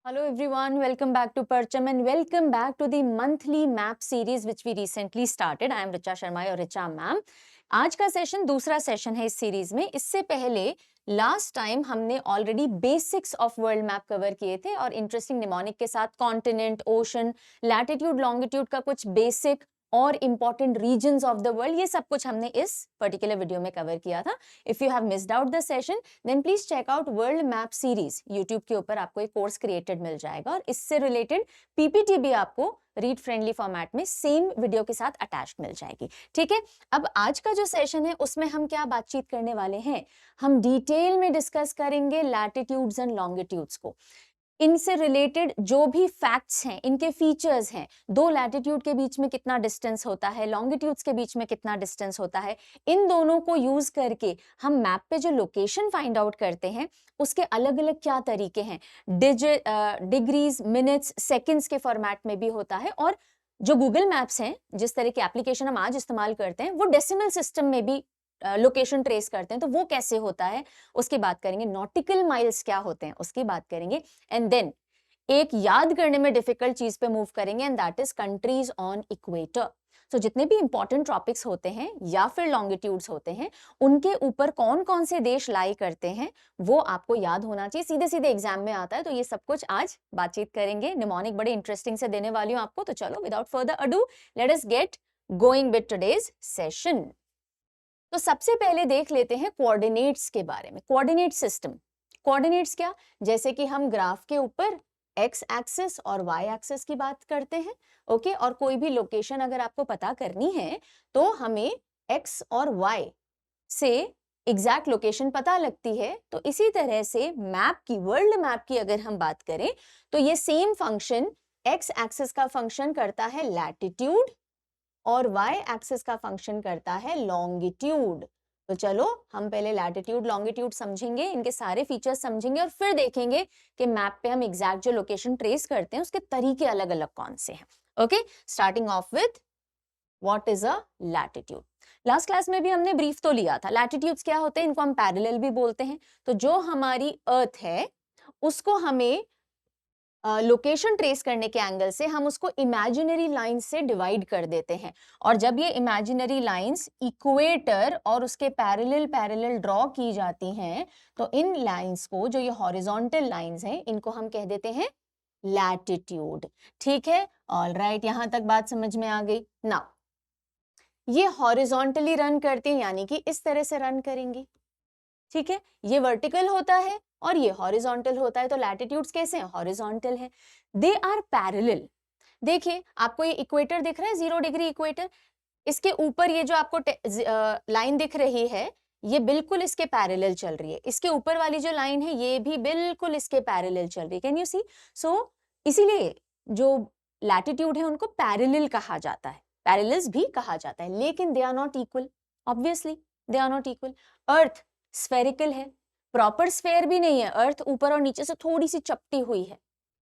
Hello everyone, welcome back to Percham and welcome back to the monthly map series which we recently started. I am Richa Sharma और Richa ma'am. आज का session दूसरा session है इस series में. इससे पहले लास्ट टाइम हमने already basics of world map cover किए थे और इंटरेस्टिंग निमोनिक के साथ कॉन्टिनेंट, ओशन, लैटिट्यूड, लॉन्गिट्यूड का कुछ बेसिक और important regions of the world, ये सब कुछ हमने इस पर्टिकुलर वीडियो में कवर किया था. If you have missed out the session then please check out world map series. YouTube के ऊपर आपको एक कोर्स क्रिएटेड मिल जाएगा और इससे रिलेटेड पीपीटी भी आपको रीड फ्रेंडली फॉर्मेट में सेम वीडियो के साथ अटैच्ड मिल जाएगी. ठीक है, अब आज का जो सेशन है उसमें हम क्या बातचीत करने वाले हैं, हम डिटेल में डिस्कस करेंगे लैटिट्यूड्स एंड लॉन्गिट्यूड्स को. इनसे रिलेटेड जो भी फैक्ट्स हैं, इनके फीचर्स हैं, दो लैटिट्यूड के बीच में कितना डिस्टेंस होता है, लॉन्गिट्यूड्स के बीच में कितना डिस्टेंस होता है, इन दोनों को यूज करके हम मैप पे जो लोकेशन फाइंड आउट करते हैं उसके अलग अलग क्या तरीके हैं. डिग्रीज, मिनट्स, सेकंड्स के फॉर्मेट में भी होता है और जो गूगल मैप्स हैं, जिस तरह की एप्लीकेशन हम आज इस्तेमाल करते हैं, वो डेसिमल सिस्टम में भी लोकेशन ट्रेस करते हैं. तो वो कैसे होता है उसकी बात करेंगे. नॉटिकल माइल्स क्या होते हैं उसकी बात करेंगे. एंड देन एक याद करने में डिफिकल्ट चीज पे मूव करेंगे and that is countries on equator. तो जितने भी इंपॉर्टेंट टॉपिक्स होते हैं या फिर लॉन्गिट्यूड्स होते हैं उनके ऊपर कौन कौन से देश लाई करते हैं वो आपको याद होना चाहिए. सीधे सीधे एग्जाम में आता है. तो ये सब कुछ आज बातचीत करेंगे. निमोनिक बड़े इंटरेस्टिंग से देने वाली हूँ आपको. तो चलो without further ado let us get going with today's session. तो सबसे पहले देख लेते हैं कोऑर्डिनेट्स के बारे में. Coordinate system. कोऑर्डिनेट्स क्या, जैसे कि हम ग्राफ के ऊपर एक्स एक्सिस और वाई एक्सिस की बात करते हैं. ओके, और कोई भी लोकेशन अगर आपको पता करनी है तो हमें एक्स और वाई से एग्जैक्ट लोकेशन पता लगती है. तो इसी तरह से मैप की, वर्ल्ड मैप की अगर हम बात करें तो ये सेम फंक्शन एक्स एक्सिस का फंक्शन करता है लैटिट्यूड और y एक्सिस का फंक्शन करता है लॉन्गिट्यूड. तो चलो हम पहले लैटिट्यूड लॉन्गिट्यूड समझेंगे, इनके सारे फीचर्स समझेंगे और फिर देखेंगे कि मैप पे हम एग्जैक्ट जो लोकेशन ट्रेस करते हैं उसके तरीके अलग अलग कौन से हैं. Okay, starting of with what is a latitude. Last class में भी हमने ब्रीफ तो लिया था. लैटिट्यूड्स क्या होते हैं, इनको हम पैरेलल भी बोलते हैं. तो जो हमारी अर्थ है उसको हमें लोकेशन ट्रेस करने के एंगल से हम उसको इमेजिनरी लाइन से डिवाइड कर देते हैं. और जब ये इमेजिनरी लाइंस इक्वेटर और उसके पैरेलल पैरेलल ड्रॉ की जाती हैं तो इन लाइंस को, जो ये हॉरिजॉन्टल लाइंस हैं, इनको हम कह देते हैं लैटिट्यूड. ठीक है, ऑलराइट, यहां तक बात समझ में आ गई. नाउ ये हॉरिजॉन्टली रन करती हैं, यानी कि इस तरह से रन करेंगी. ठीक है, ये वर्टिकल होता है और ये हॉरिजॉन्टल होता है. तो लैटिट्यूड्स कैसे हैं, हॉरिजॉन्टल है. They are parallel. देखिए आपको ये इक्वेटर दिख रहा है, 0 डिग्री इक्वेटर. इसके ऊपर ये जो आपको लाइन दिख रही है ये बिल्कुल इसके पैरेलल चल रही है. इसके ऊपर वाली जो लाइन है ये भी बिल्कुल इसके पैरेलल चल रही है. कैन यू सी. सो इसीलिए जो लैटिट्यूड है उनको पैरेलल कहा जाता है, पैरेलल्स भी कहा जाता है, लेकिन they are not equal. Obviously they are not equal. Earth spherical है, प्रॉपर स्फेयर भी नहीं है. अर्थ ऊपर और नीचे से थोड़ी सी चपटी हुई है,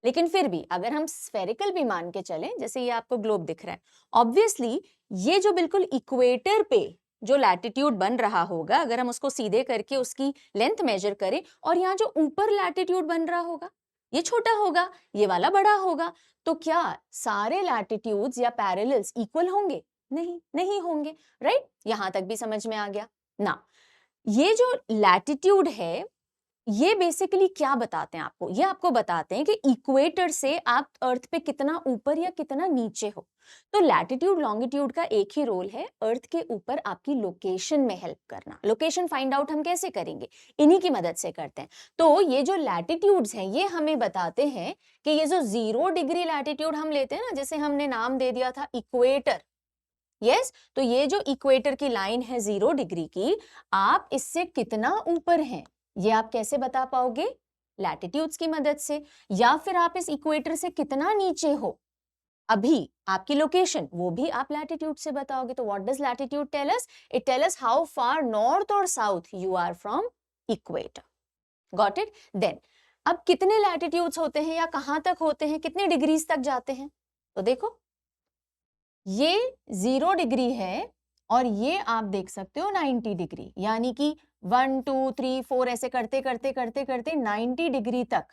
लेकिन फिर भी अगर हम स्फेरिकल भी मान के चलें, जैसे ये आपको ग्लोब दिख रहा है, ऑब्वियसली ये जो बिल्कुल इक्वेटर पे जो लैटिट्यूड बन रहा होगा, अगर हम उसको सीधे करके उसकी लेंथ मेजर करें और यहाँ जो ऊपर लैटिट्यूड बन रहा होगा ये छोटा होगा, ये वाला बड़ा होगा, तो क्या सारे लैटिट्यूड्स या पैरेलल्स इक्वल होंगे? नहीं, नहीं होंगे. राइट, यहां तक भी समझ में आ गया ना. ये जो लैटिट्यूड है ये बेसिकली क्या बताते हैं आपको, ये आपको बताते हैं कि इक्वेटर से आप अर्थ पे कितना ऊपर या कितना नीचे हो. तो लैटिट्यूड लॉन्गिट्यूड का एक ही रोल है, अर्थ के ऊपर आपकी लोकेशन में हेल्प करना. लोकेशन फाइंड आउट हम कैसे करेंगे, इन्हीं की मदद से करते हैं. तो ये जो लैटिट्यूड्स हैं ये हमें बताते हैं कि ये जो 0 डिग्री लैटिट्यूड हम लेते हैं ना, जैसे हमने नाम दे दिया था इक्वेटर. यस, तो ये जो इक्वेटर की लाइन है 0 डिग्री की, आप इससे कितना ऊपर हैं ये आप कैसे बता पाओगे, लैटिट्यूड्स की मदद से. या फिर आप इस इक्वेटर से कितना नीचे हो अभी, आपकी लोकेशन, वो भी आप लैटिट्यूड से बताओगे. तो what does latitude tell us, it tell us how far north और south you are from equator. Got it. Then अब कितने लैटिट्यूड्स होते हैं या कहां तक होते हैं, कितने डिग्रीज तक जाते हैं. तो देखो ये 0 डिग्री है और ये आप देख सकते हो 90 डिग्री, यानी कि 1 2 3 4 ऐसे करते करते करते करते 90 डिग्री तक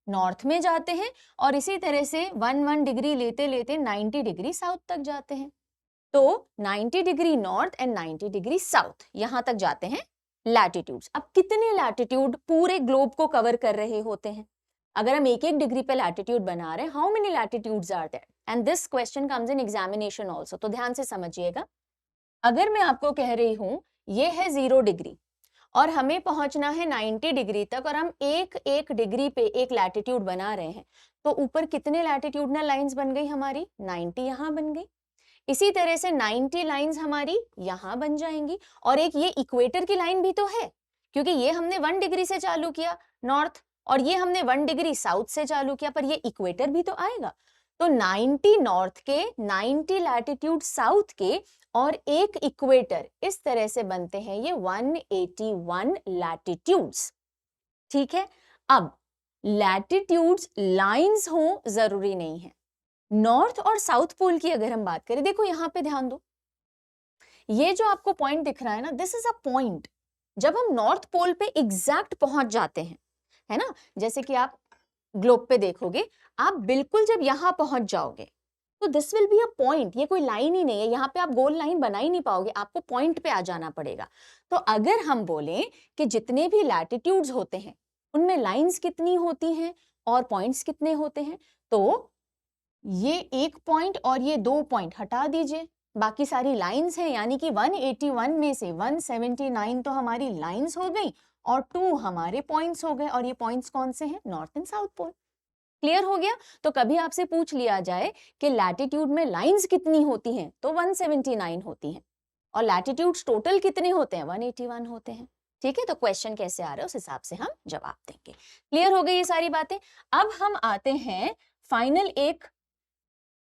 नॉर्थ में जाते हैं और इसी तरह से 1 डिग्री लेते लेते 90 डिग्री साउथ तक जाते हैं। तो 90 degree north and 90 degree south यहां तक जाते हैं लैटिट्यूड्स। अब कितने लैटिट्यूड पूरे ग्लोब को कवर कर रहे होते हैं? अगर हम एक डिग्री पे लैटिट्यूड बना रहे हैं, how many latitudes are there? And this question comes in examination also, तो ध्यान से समझिएगा। अगर मैं आपको कह रही हूं ये है 0 डिग्री और हमें पहुंचना है 90 डिग्री तक और हम एक डिग्री पे एक लैटिट्यूड बना रहे हैं, तो ऊपर कितने लैटिट्यूडनल लाइंस बन गई हमारी? 90 यहां बन गई। इसी तरह से 90 लाइंस हमारी यहां बन जाएंगी और एक ये इक्वेटर की लाइन भी तो है, क्योंकि ये हमने 1 डिग्री से चालू किया नॉर्थ और ये हमने 1 डिग्री साउथ से चालू किया, पर ये इक्वेटर भी तो आएगा। तो 90 नॉर्थ के, 90 लैटिट्यूड साउथ के और एक इक्वेटर, इस तरह से बनते हैं ये 181 लैटिट्यूड्स। ठीक है, अब लैटिट्यूड्स लाइंस हो जरूरी नहीं है। नॉर्थ और साउथ पोल की अगर हम बात करें, देखो यहां पे ध्यान दो, ये जो आपको पॉइंट दिख रहा है ना, दिस इज अ पॉइंट। जब हम नॉर्थ पोल पे एग्जैक्ट पहुंच जाते हैं, है ना, जैसे कि आप ग्लोब पे देखोगे, आप बिल्कुल जब यहां पहुंच जाओगे तो this will be a point. ये कोई लाइन ही नहीं है, यहाँ पे आप गोल लाइन बना ही नहीं पाओगे, आपको पॉइंट पे आ जाना पड़ेगा। तो अगर हम बोलें कि जितने भी लैटिट्यूड्स होते हैं उनमें लाइंस कितनी होती हैं और पॉइंट्स कितने होते हैं, तो ये एक पॉइंट और ये 2 पॉइंट हटा दीजिए, बाकी सारी लाइंस हैं, यानी कि 181 में से 179 तो हमारी लाइंस हो गई और 2 हमारे पॉइंट्स हो गए। और ये पॉइंट्स कौन से हैं? North and south pole. Clear हो गया? तो कभी आपसे पूछ लिया जाए कि लैटिट्यूड में लाइंस कितनी होती हैं, तो 179 होती हैं और लैटिट्यूड्स टोटल कितने होते हैं? 181 होते हैं। ठीक है, तो क्वेश्चन कैसे आ रहा है उस हिसाब से हम जवाब देंगे। क्लियर हो गई ये सारी बातें? अब हम आते हैं फाइनल एक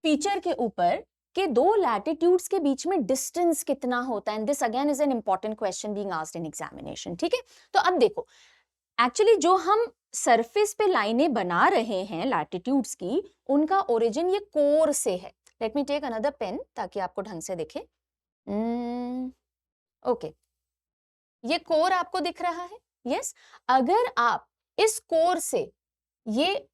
फीचर के ऊपर कि दो लैटिट्यूड्स के बीच में डिस्टेंस कितना होता है। And this again is an important question being asked in examination. ठीक है, तो अब देखो, एक्चुअली जो हम सरफेस पे लाइनें बना रहे हैं लैटिट्यूड्स की, उनका ओरिजिन ये कोर से है। Let me take another pen ताकि आपको ढंग से दिखे। ओके, ये कोर आपको दिख रहा है? यस। अगर आप इस कोर से, ये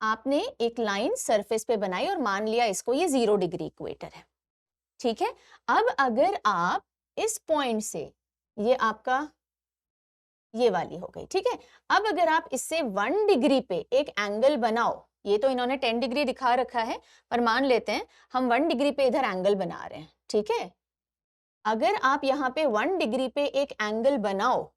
आपने एक लाइन सरफेस पे बनाई और मान लिया इसको ये 0 डिग्री इक्वेटर है। ठीक है, अब अगर आप इस पॉइंट से, ये आपका ये वाली हो गई, ठीक है, अब अगर आप इससे 1 डिग्री पे एक एंगल बनाओ, ये तो इन्होंने 10 डिग्री दिखा रखा है, पर मान लेते हैं हम 1 डिग्री पे इधर एंगल बना रहे हैं। ठीक है, अगर आप यहाँ पे 1 डिग्री पे एक एंगल बनाओ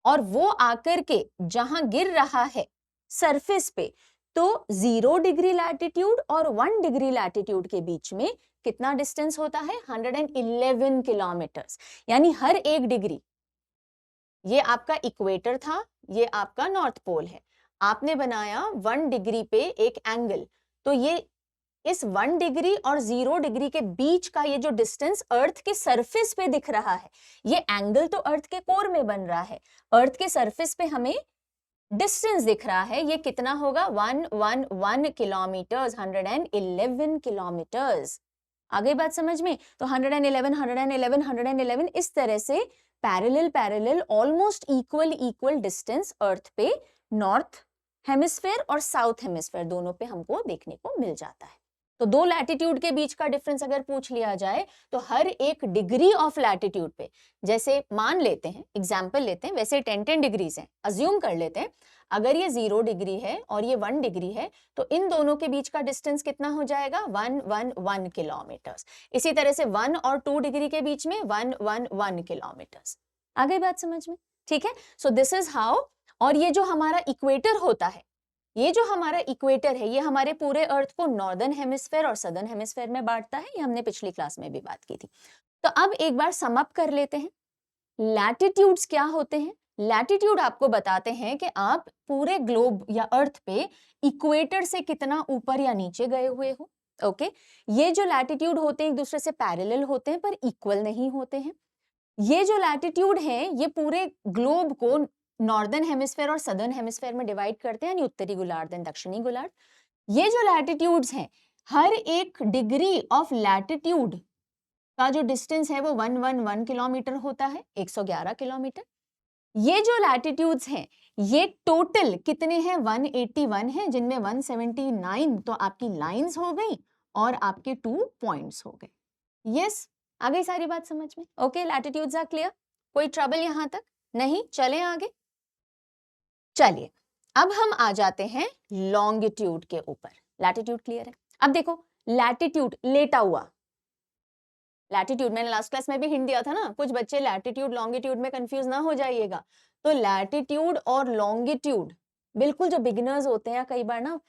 और वो आकर के जहां गिर रहा है सरफेस पे, तो 0 डिग्री लैटिट्यूड और 1 डिग्री लैटिट्यूड के बीच में कितना डिस्टेंस होता है? 111 किलोमीटर्स। यानी हर एक डिग्री, ये आपका इक्वेटर था, ये आपका नॉर्थ पोल है, आपने बनाया 1 डिग्री पे एक एंगल, तो ये इस 1 डिग्री और 0 डिग्री के बीच का ये जो डिस्टेंस अर्थ के सरफेस पे दिख रहा है, ये एंगल तो अर्थ के कोर में बन रहा है, अर्थ के सरफेस पे हमें डिस्टेंस दिख रहा है, ये कितना होगा? 111 किलोमीटर्स, 111 किलोमीटर्स। आ गई बात समझ में? तो 111, 111, 111 इस तरह से पैरेलल ऑलमोस्ट इक्वल डिस्टेंस अर्थ पे नॉर्थ हेमिस्फेयर और साउथ हेमिस्फेयर दोनों पे हमको देखने को मिल जाता है। तो दो लैटिट्यूड के बीच का डिफरेंस अगर पूछ लिया जाए, तो हर एक डिग्री ऑफ लैटिट्यूड पे, जैसे मान लेते हैं, एग्जाम्पल लेते हैं, वैसे 10 डिग्रीज हैं, अज्यूम कर लेते हैं, अगर ये 0 डिग्री है और ये 1 डिग्री है, तो इन दोनों के बीच का डिस्टेंस कितना हो जाएगा? 111 किलोमीटर्स। इसी तरह से 1 और 2 डिग्री के बीच में 111 किलोमीटर्स। आ गई बात समझ में? ठीक है, सो दिस इज हाउ। और ये जो हमारा इक्वेटर होता है, ये जो हमारा इक्वेटर है, ये हमारे पूरे अर्थ को नॉर्दर्न हेमिस्फेयर और सदर्न हेमिस्फेयर में बांटता है, ये हमने पिछली क्लास में भी बात की थी। तो अब एक बार सम अप कर लेते हैं, लैटिट्यूड्स क्या होते हैं? लैटिट्यूड आपको बताते हैं कि आप पूरे ग्लोब या अर्थ पे इक्वेटर से कितना ऊपर या नीचे गए हुए हो। ओके, ये जो लैटिट्यूड होते हैं एक दूसरे से पैरेलल होते हैं पर इक्वल नहीं होते हैं। ये जो लैटिट्यूड है, ये पूरे ग्लोब को नॉर्दर्न हेमिस्फेयर और सदर्न हेमिस्फेयर में डिवाइड करते हैं, यानी उत्तरी गोलार्ध एंड दक्षिणी गोलार्ध। ये जो लैटिट्यूड्स हैं, हर एक डिग्री ऑफ लैटिट्यूड का जो डिस्टेंस है वो 111 किलोमीटर होता है, 111 किलोमीटर। ये जो लैटिट्यूड्स हैं, ये टोटल कितने हैं? 181 है, जिनमें 179 तो आपकी लाइंस हो गई और आपके 2 पॉइंट्स हो गए। यस, आ गई सारी बात समझ में? ओके, लैटिट्यूड्स आर क्लियर, कोई ट्रबल यहां तक नहीं? चलें आगे। चलिए अब हम आ जाते हैं लॉन्गिट्यूड के ऊपर। लैटिट्यूड क्लियर है। अब देखो लैटिट्यूड लेटा हुआ, लैटिट्यूड मैंने लास्ट क्लास में भी हिंट दिया था ना, कुछ बच्चे लैटिट्यूड लॉन्गिट्यूड में कंफ्यूज ना हो जाइएगा। तो लैटिट्यूड और लॉन्गिट्यूड बिल्कुल जो बिगिनर्स होते हैं, कई बार ना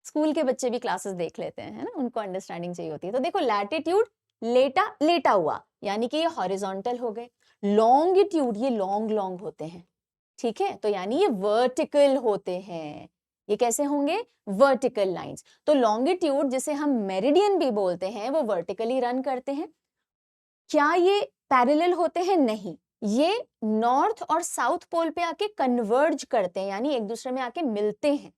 स्कूल के बच्चे भी क्लासेस देख लेते हैं, है ना, उनको अंडरस्टैंडिंग चाहिए होती है। तो देखो लैटिट्यूड लेटा लेटा हुआ, यानी कि ये हॉरिजॉन्टल हो गए। लॉन्गिट्यूड ये लॉन्ग लॉन्ग होते हैं, ठीक है, तो यानी ये वर्टिकल होते हैं। ये कैसे होंगे? Vertical lines. तो लॉन्गिट्यूड जिसे हम मेरिडियन भी बोलते हैं, वो वर्टिकली रन करते हैं। क्या ये पैरेलल होते हैं? नहीं, ये नॉर्थ और साउथ पोल पे आके कन्वर्ज करते हैं, यानी एक दूसरे में आके मिलते हैं।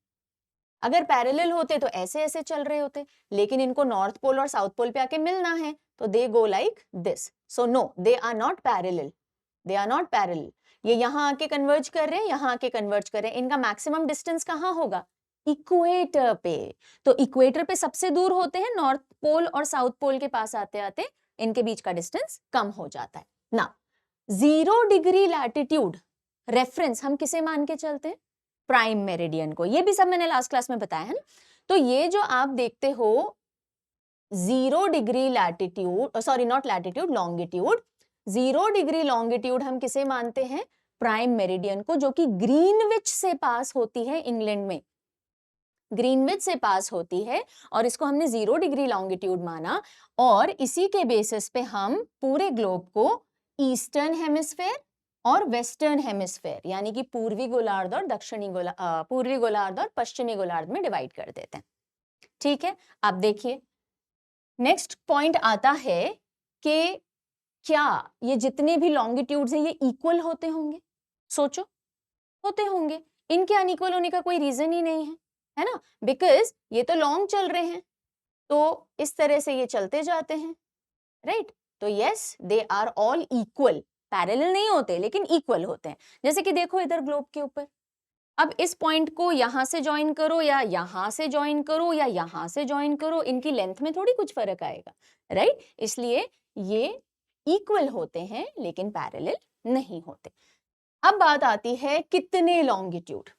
अगर पैरेलल होते तो ऐसे ऐसे चल रहे होते, लेकिन इनको नॉर्थ पोल और साउथ पोल पे आके मिलना है, तो they go like this. So no, they are not parallel, they are not parallel. ये यहाँ आके कन्वर्ज कर रहे हैं, यहाँ आके कन्वर्ज कर रहे हैं। इनका मैक्सिमम डिस्टेंस कहाँ होगा? इक्वेटर पे। तो इक्वेटर पे सबसे दूर होते हैं, नॉर्थ पोल और साउथ पोल के पास आते आते इनके बीच का डिस्टेंस कम हो जाता है ना। 0 डिग्री लैटिट्यूड रेफरेंस हम किसे मान के चलते हैं? प्राइम मेरिडियन को। ये भी सब मैंने लास्ट क्लास में बताया है ना। तो ये जो आप देखते हो 0 degree latitude, sorry not latitude, longitude, 0 degree longitude हम किसे मानते हैं? प्राइम मेरिडियन को, जो कि ग्रीनविच से पास होती है, इंग्लैंड में ग्रीनविच से पास होती है, और इसको हमने 0 डिग्री लॉन्गिट्यूड माना, और इसी के बेसिस पे हम पूरे ग्लोब को ईस्टर्न हेमिस्फेयर और वेस्टर्न हेमिस्फेयर, यानी कि पूर्वी गोलार्ध और पूर्वी गोलार्ध और पश्चिमी गोलार्ध में डिवाइड कर देते हैं। ठीक है, अब देखिए नेक्स्ट पॉइंट आता है कि क्या ये जितने भी लॉन्गिट्यूड्स हैं ये इक्वल होते होंगे? सोचो, होते होंगे। इनके अनइक्वल होने का कोई रीजन ही नहीं है ना, बिकॉज ये तो लॉन्ग चल रहे हैं, तो इस तरह से ये चलते जाते हैं, राइट। तो yes, they are all equal, parallel नहीं होते लेकिन इक्वल होते हैं। जैसे कि देखो इधर ग्लोब के ऊपर, अब इस पॉइंट को यहां से ज्वाइन करो या यहां से ज्वाइन करो या यहां से ज्वाइन करो, इनकी लेंथ में थोड़ी कुछ फर्क आएगा, राइट। इसलिए ये इक्वल होते हैं लेकिन पैरेलल नहीं होते। अब बात आती है कितने लॉन्गिट्यूड,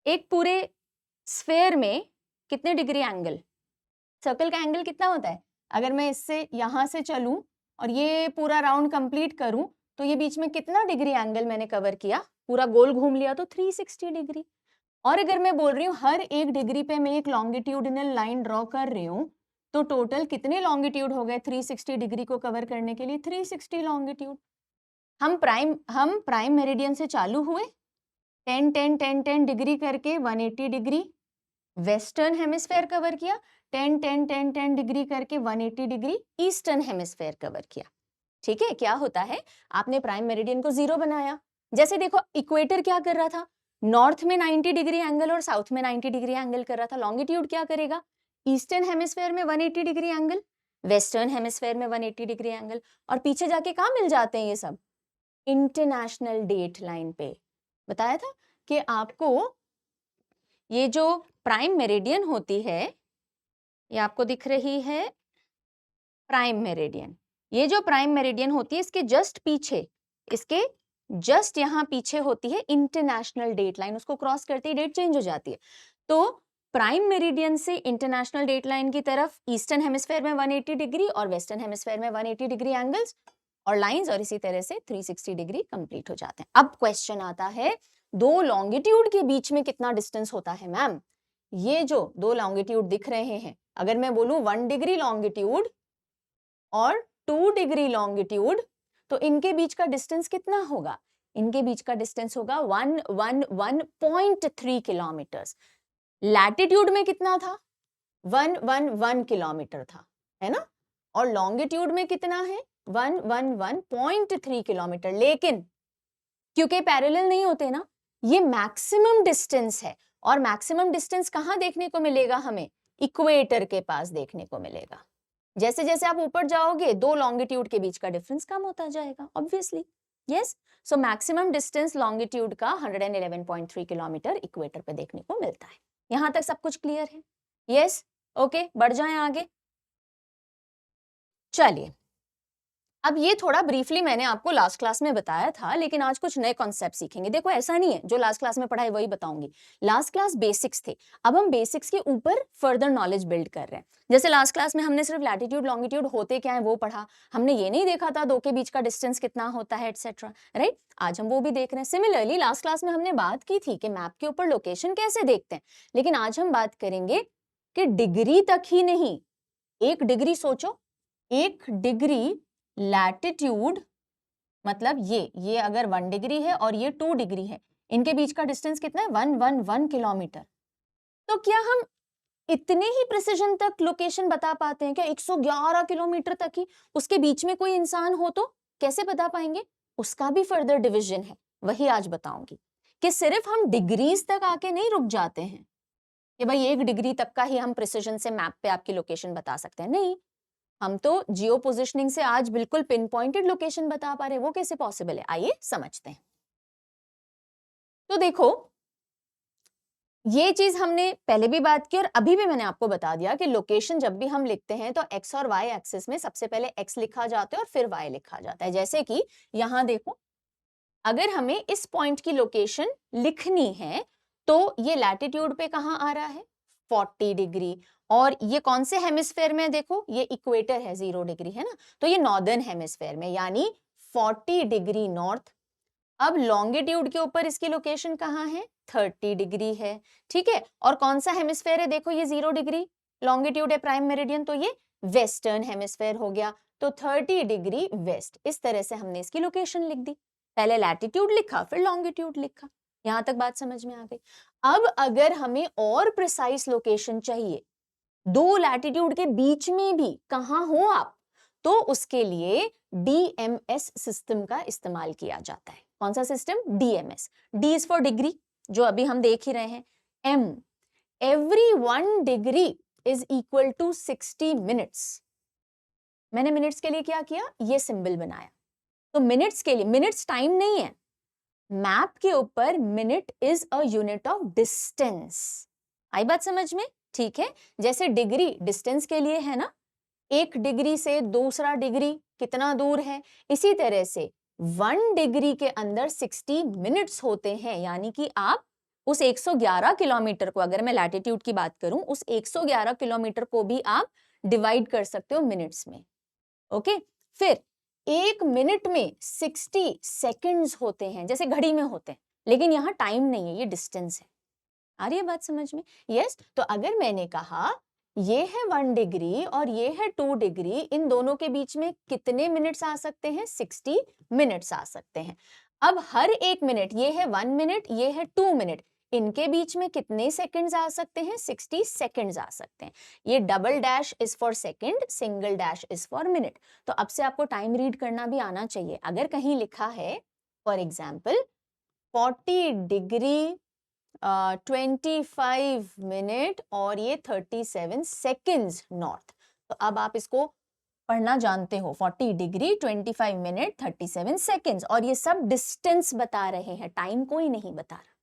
एक पूरे स्फेयर में कितने डिग्री एंगल, सर्कल का एंगल कितना होता है? अगर मैं इससे यहां से चलूं और ये पूरा राउंड कंप्लीट करूं, तो ये बीच में कितना डिग्री एंगल मैंने कवर किया? पूरा गोल घूम लिया तो 360 डिग्री। और अगर मैं बोल रही हूँ हर एक डिग्री पे मैं एक लॉन्गिट्यूडिनल लाइन ड्रॉ कर रही हूँ, तो टोटल कितने लॉन्गिट्यूड हो गए 360 डिग्री को कवर करने के लिए? 360 लॉन्गिट्यूड। हम प्राइम मेरिडियन से चालू हुए, 10 10 10 10 डिग्री करके 180 डिग्री वेस्टर्न हेमिस्फेयर कवर किया, 10 10 10 10 डिग्री करके 180 डिग्री ईस्टर्न हेमिस्फेयर कवर किया। ठीक है, क्या होता है, आपने प्राइम मेरिडियन को 0 बनाया। जैसे देखो इक्वेटर क्या कर रहा था, नॉर्थ में 90 डिग्री एंगल और साउथ में 90 डिग्री एंगल कर रहा था। लॉन्गिट्यूड क्या करेगा? ईस्टर्न हेमिस्फेयर में 180 डिग्री एंगल, वेस्टर्न हेमिस्फेयर में 180 डिग्री एंगल, और पीछे जाके कहाँ मिल जाते हैं ये सब? इंटरनेशनल डेट लाइन पे। बताया था कि आपको ये जो प्राइम मेरिडियन होती है, ये आपको दिख रही है प्राइम मेरिडियन। ये जो प्राइम मेरिडियन होती है, इसके जस्ट पीछे, इसके जस्ट यहाँ पीछे होती है इंटरनेशनल डेट लाइन। उसको क्रॉस करते ही डेट चेंज हो जाती है। तो प्राइम मेरिडियन से इंटरनेशनल डेट लाइन की तरफ ईस्टर्न हेमिस्फेयर में 180 डिग्री और वेस्टर्न हेमिस्फेयर में 180 डिग्री एंगल्स और लाइंस, और इसी तरह से 360 डिग्री कंप्लीट हो जाते हैं। अब क्वेश्चन आता है, दो लॉन्गिट्यूड के बीच में कितना डिस्टेंस होता है मैम? ये जो दो लॉन्गिट्यूड दिख रहे हैं, अगर मैं बोलूं 1 डिग्री लॉन्गिट्यूड और 2 डिग्री लॉन्गिट्यूड, तो इनके बीच का डिस्टेंस कितना होगा? इनके बीच का डिस्टेंस होगा 111.3 किलोमीटर्स। लैटिट्यूड में कितना था? 111 किलोमीटर था, है ना, और लॉन्गिट्यूड में कितना है? 111.3 किलोमीटर। लेकिन क्योंकि पैरेलल नहीं होते ना, ये मैक्सिमम डिस्टेंस है, और मैक्सिमम डिस्टेंस कहां देखने को मिलेगा हमें? इक्वेटर के पास देखने को मिलेगा। जैसे जैसे आप ऊपर जाओगे, दो लॉन्गिट्यूड के बीच का डिफरेंस कम होता जाएगा obviously. Yes, so maximum distance longitude का 111.3 किलोमीटर इक्वेटर पे देखने को मिलता है। यहां तक सब कुछ क्लियर है? यस, ओके, बढ़ जाएं आगे। चलिए, अब ये थोड़ा ब्रीफली मैंने आपको लास्ट क्लास में बताया था, लेकिन आज कुछ नए कॉन्सेप्ट सीखेंगे। देखो, ऐसा नहीं है जो लास्ट क्लास में पढ़ा है वही बताऊंगी। लास्ट क्लास बेसिक्स थे, अब हम बेसिक्स के ऊपर फर्दर नॉलेज बिल्ड कर रहे हैं। जैसे लास्ट क्लास में हमने सिर्फ लैटिट्यूड लॉन्गिट्यूड होते क्या है वो पढ़ा, हमने ये नहीं देखा था दो के बीच का डिस्टेंस कितना होता है एटसेट्रा, राइट? आज हम वो भी देख रहे हैं। सिमिलरली लास्ट क्लास में हमने बात की थी कि मैप के ऊपर लोकेशन कैसे देखते हैं, लेकिन आज हम बात करेंगे कि डिग्री तक ही नहीं, 1 डिग्री सोचो, 1 डिग्री लैटिट्यूड मतलब ये अगर 1 डिग्री है और ये 2 डिग्री है, इनके बीच का डिस्टेंस कितना है? 111 किलोमीटर। तो क्या हम इतने ही प्रिसिजन तक लोकेशन बता पाते हैं क्या? 111 किलोमीटर तक ही? उसके बीच में कोई इंसान हो तो कैसे बता पाएंगे? उसका भी फर्दर डिवीजन है, वही आज बताऊंगी कि सिर्फ हम डिग्रीज तक आके नहीं रुक जाते हैं कि भाई 1 डिग्री तक का ही हम प्रिसिजन से मैप पे आपकी लोकेशन बता सकते हैं। नहीं, हम तो जियो पोजिशनिंग से आज बिल्कुल पिन पॉइंटेड लोकेशन बता पा रहे हैं। वो कैसे पॉसिबल है? आइए समझते हैं। तो देखो, ये चीज हमने पहले भी बात की और अभी भी मैंने आपको बता दिया कि लोकेशन जब भी हम लिखते हैं तो एक्स और वाई एक्सिस में सबसे पहले एक्स लिखा जाता है और फिर वाई लिखा जाता है। जैसे कि यहां देखो, अगर हमें इस पॉइंट की लोकेशन लिखनी है तो ये लैटिट्यूड पे कहां आ रहा है? 40 डिग्री। और ये कौन से हेमिस्फेयर में? देखो, ये इक्वेटर है, 0 डिग्री है ना, तो ये नॉर्दर्न हेमिस्फेयर में, यानी 40 डिग्री नॉर्थ। अब लॉन्गिट्यूड के ऊपर इसकी लोकेशन कहाँ है? 30 डिग्री है, ठीक है। और कौन सा हेमिस्फेयर है? देखो, ये 0 डिग्री लॉन्गिट्यूड है, प्राइम मेरिडियन, तो ये वेस्टर्न हेमिस्फेयर हो गया, तो 30 डिग्री वेस्ट। इस तरह से हमने इसकी लोकेशन लिख दी। पहले लैटिट्यूड लिखा, फिर लॉन्गिट्यूड लिखा। यहां तक बात समझ में आ गई? अब अगर हमें और प्रिसाइज लोकेशन चाहिए, दो लैटिट्यूड के बीच में भी कहां हो आप, तो उसके लिए डीएमएस सिस्टम का इस्तेमाल किया जाता है। कौन सा system? DMS. D is for degree, जो अभी हम देख ही रहे हैं। M, every 1 degree is equal to 60 minutes. मैंने मिनट्स के लिए क्या किया? ये सिंबल बनाया। तो मिनट्स के लिए, मिनट्स टाइम नहीं है, मैप के ऊपर minute is a unit of distance. आई बात समझ में? ठीक है, जैसे डिग्री डिस्टेंस के लिए है ना, 1 डिग्री से दूसरा डिग्री कितना दूर है, इसी तरह से 1 डिग्री के अंदर 60 मिनट्स होते हैं। यानी कि आप उस 111 किलोमीटर को, अगर मैं लैटिट्यूड की बात करूं, उस 111 किलोमीटर को भी आप डिवाइड कर सकते हो मिनट्स में। ओके, फिर 1 मिनट में 60 सेकंड्स होते हैं, जैसे घड़ी में होते हैं, लेकिन यहाँ टाइम नहीं है, ये डिस्टेंस है। आ रही है बात समझ में? यस, तो अगर मैंने कहा ये है 1 डिग्री और ये है 2 डिग्री, इन दोनों के बीच में कितने मिनट्स आ सकते हैं? 60 मिनट्स आ सकते हैं। अब हर 1 मिनट, ये है 1 मिनट, ये है 2 मिनट, इनके बीच में कितने सेकंड्स आ सकते हैं? 60 सेकंड्स आ सकते हैं। ये double dash is for second, single dash is for minute. तो अब से आपको टाइम रीड करना भी आना चाहिए। अगर कहीं लिखा है फॉर एग्जाम्पल 40 डिग्री 25 मिनट और ये 37 सेकेंड्स नॉर्थ, तो अब आप इसको पढ़ना जानते हो, 40 डिग्री 25 मिनट 37 सेकेंड्स, और ये सब डिस्टेंस बता रहे हैं, टाइम कोई नहीं बता रहा।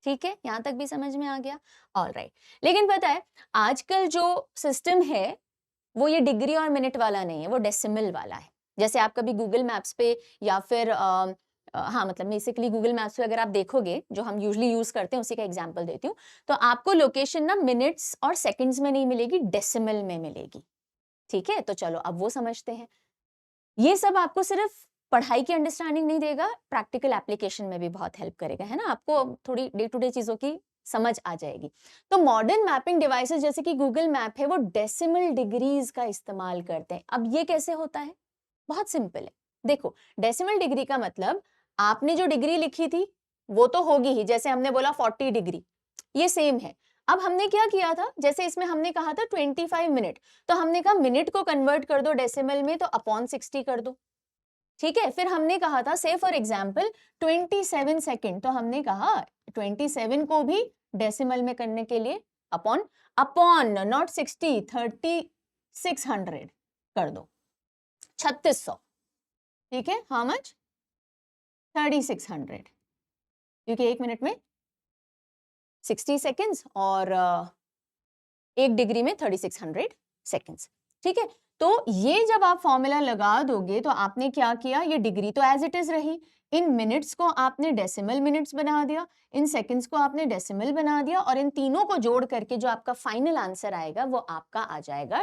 ठीक है, यहां तक भी समझ में आ गया? ऑलराइट। लेकिन पता है, आजकल जो सिस्टम है वो ये डिग्री और मिनट वाला नहीं है, वो डेसिमल वाला है। जैसे आप कभी गूगल मैप्स पे या फिर हाँ, मतलब बेसिकली गूगल मैप्स पे अगर आप देखोगे, जो हम यूजुअली यूज करते हैं, उसी का एग्जांपल देती हूँ, तो आपको लोकेशन ना मिनट्स और सेकंड्स में नहीं मिलेगी, डेसिमल में मिलेगी। ठीक है, तो चलो अब वो समझते हैं। ये सब आपको सिर्फ पढ़ाई की अंडरस्टैंडिंग नहीं देगा, प्रैक्टिकल एप्लीकेशन में भी बहुत हेल्प करेगा, है ना? आपको थोड़ी डे टू डे चीजों की समझ आ जाएगी। तो मॉडर्न मैपिंग डिवाइसेस जैसे कि गूगल मैप है, वो डेसिमल डिग्रीज का इस्तेमाल करते हैं। अब ये कैसे होता है? बहुत सिंपल है। देखो, डेसिमल डिग्री का मतलब, आपने जो डिग्री लिखी थी वो तो होगी ही, जैसे हमने बोला 40 डिग्री, ये सेम है। अब हमने क्या किया था, जैसे इसमें हमने कहा था 25 मिनट, तो हमने कहा मिनट को कन्वर्ट कर दो डेसिमल में, तो अपॉन 60 कर दो। ठीक है, फिर हमने कहा था से फॉर एग्जाम्पल 27 सेकेंड, तो हमने कहा 27 को भी डेसिमल में करने के लिए अपॉन, अपॉन नॉट 60, 3600 कर दो, 3600। ठीक है, हाउ मच? 3600, क्योंकि 1 मिनट में 60 सेकेंड्स और 1 डिग्री में 3600 सेकेंड्स। ठीक है, तो ये जब आप फॉर्मूला लगा दोगे तो आपने क्या किया, ये डिग्री तो एज इट इज रही, इन मिनट्स को आपने डेसिमल मिनट्स बना दिया, इन सेकंड्स को आपने डेसिमल बना दिया, और इन तीनों को जोड़ करके जो आपका फाइनल आंसर आएगा वो आपका आ जाएगा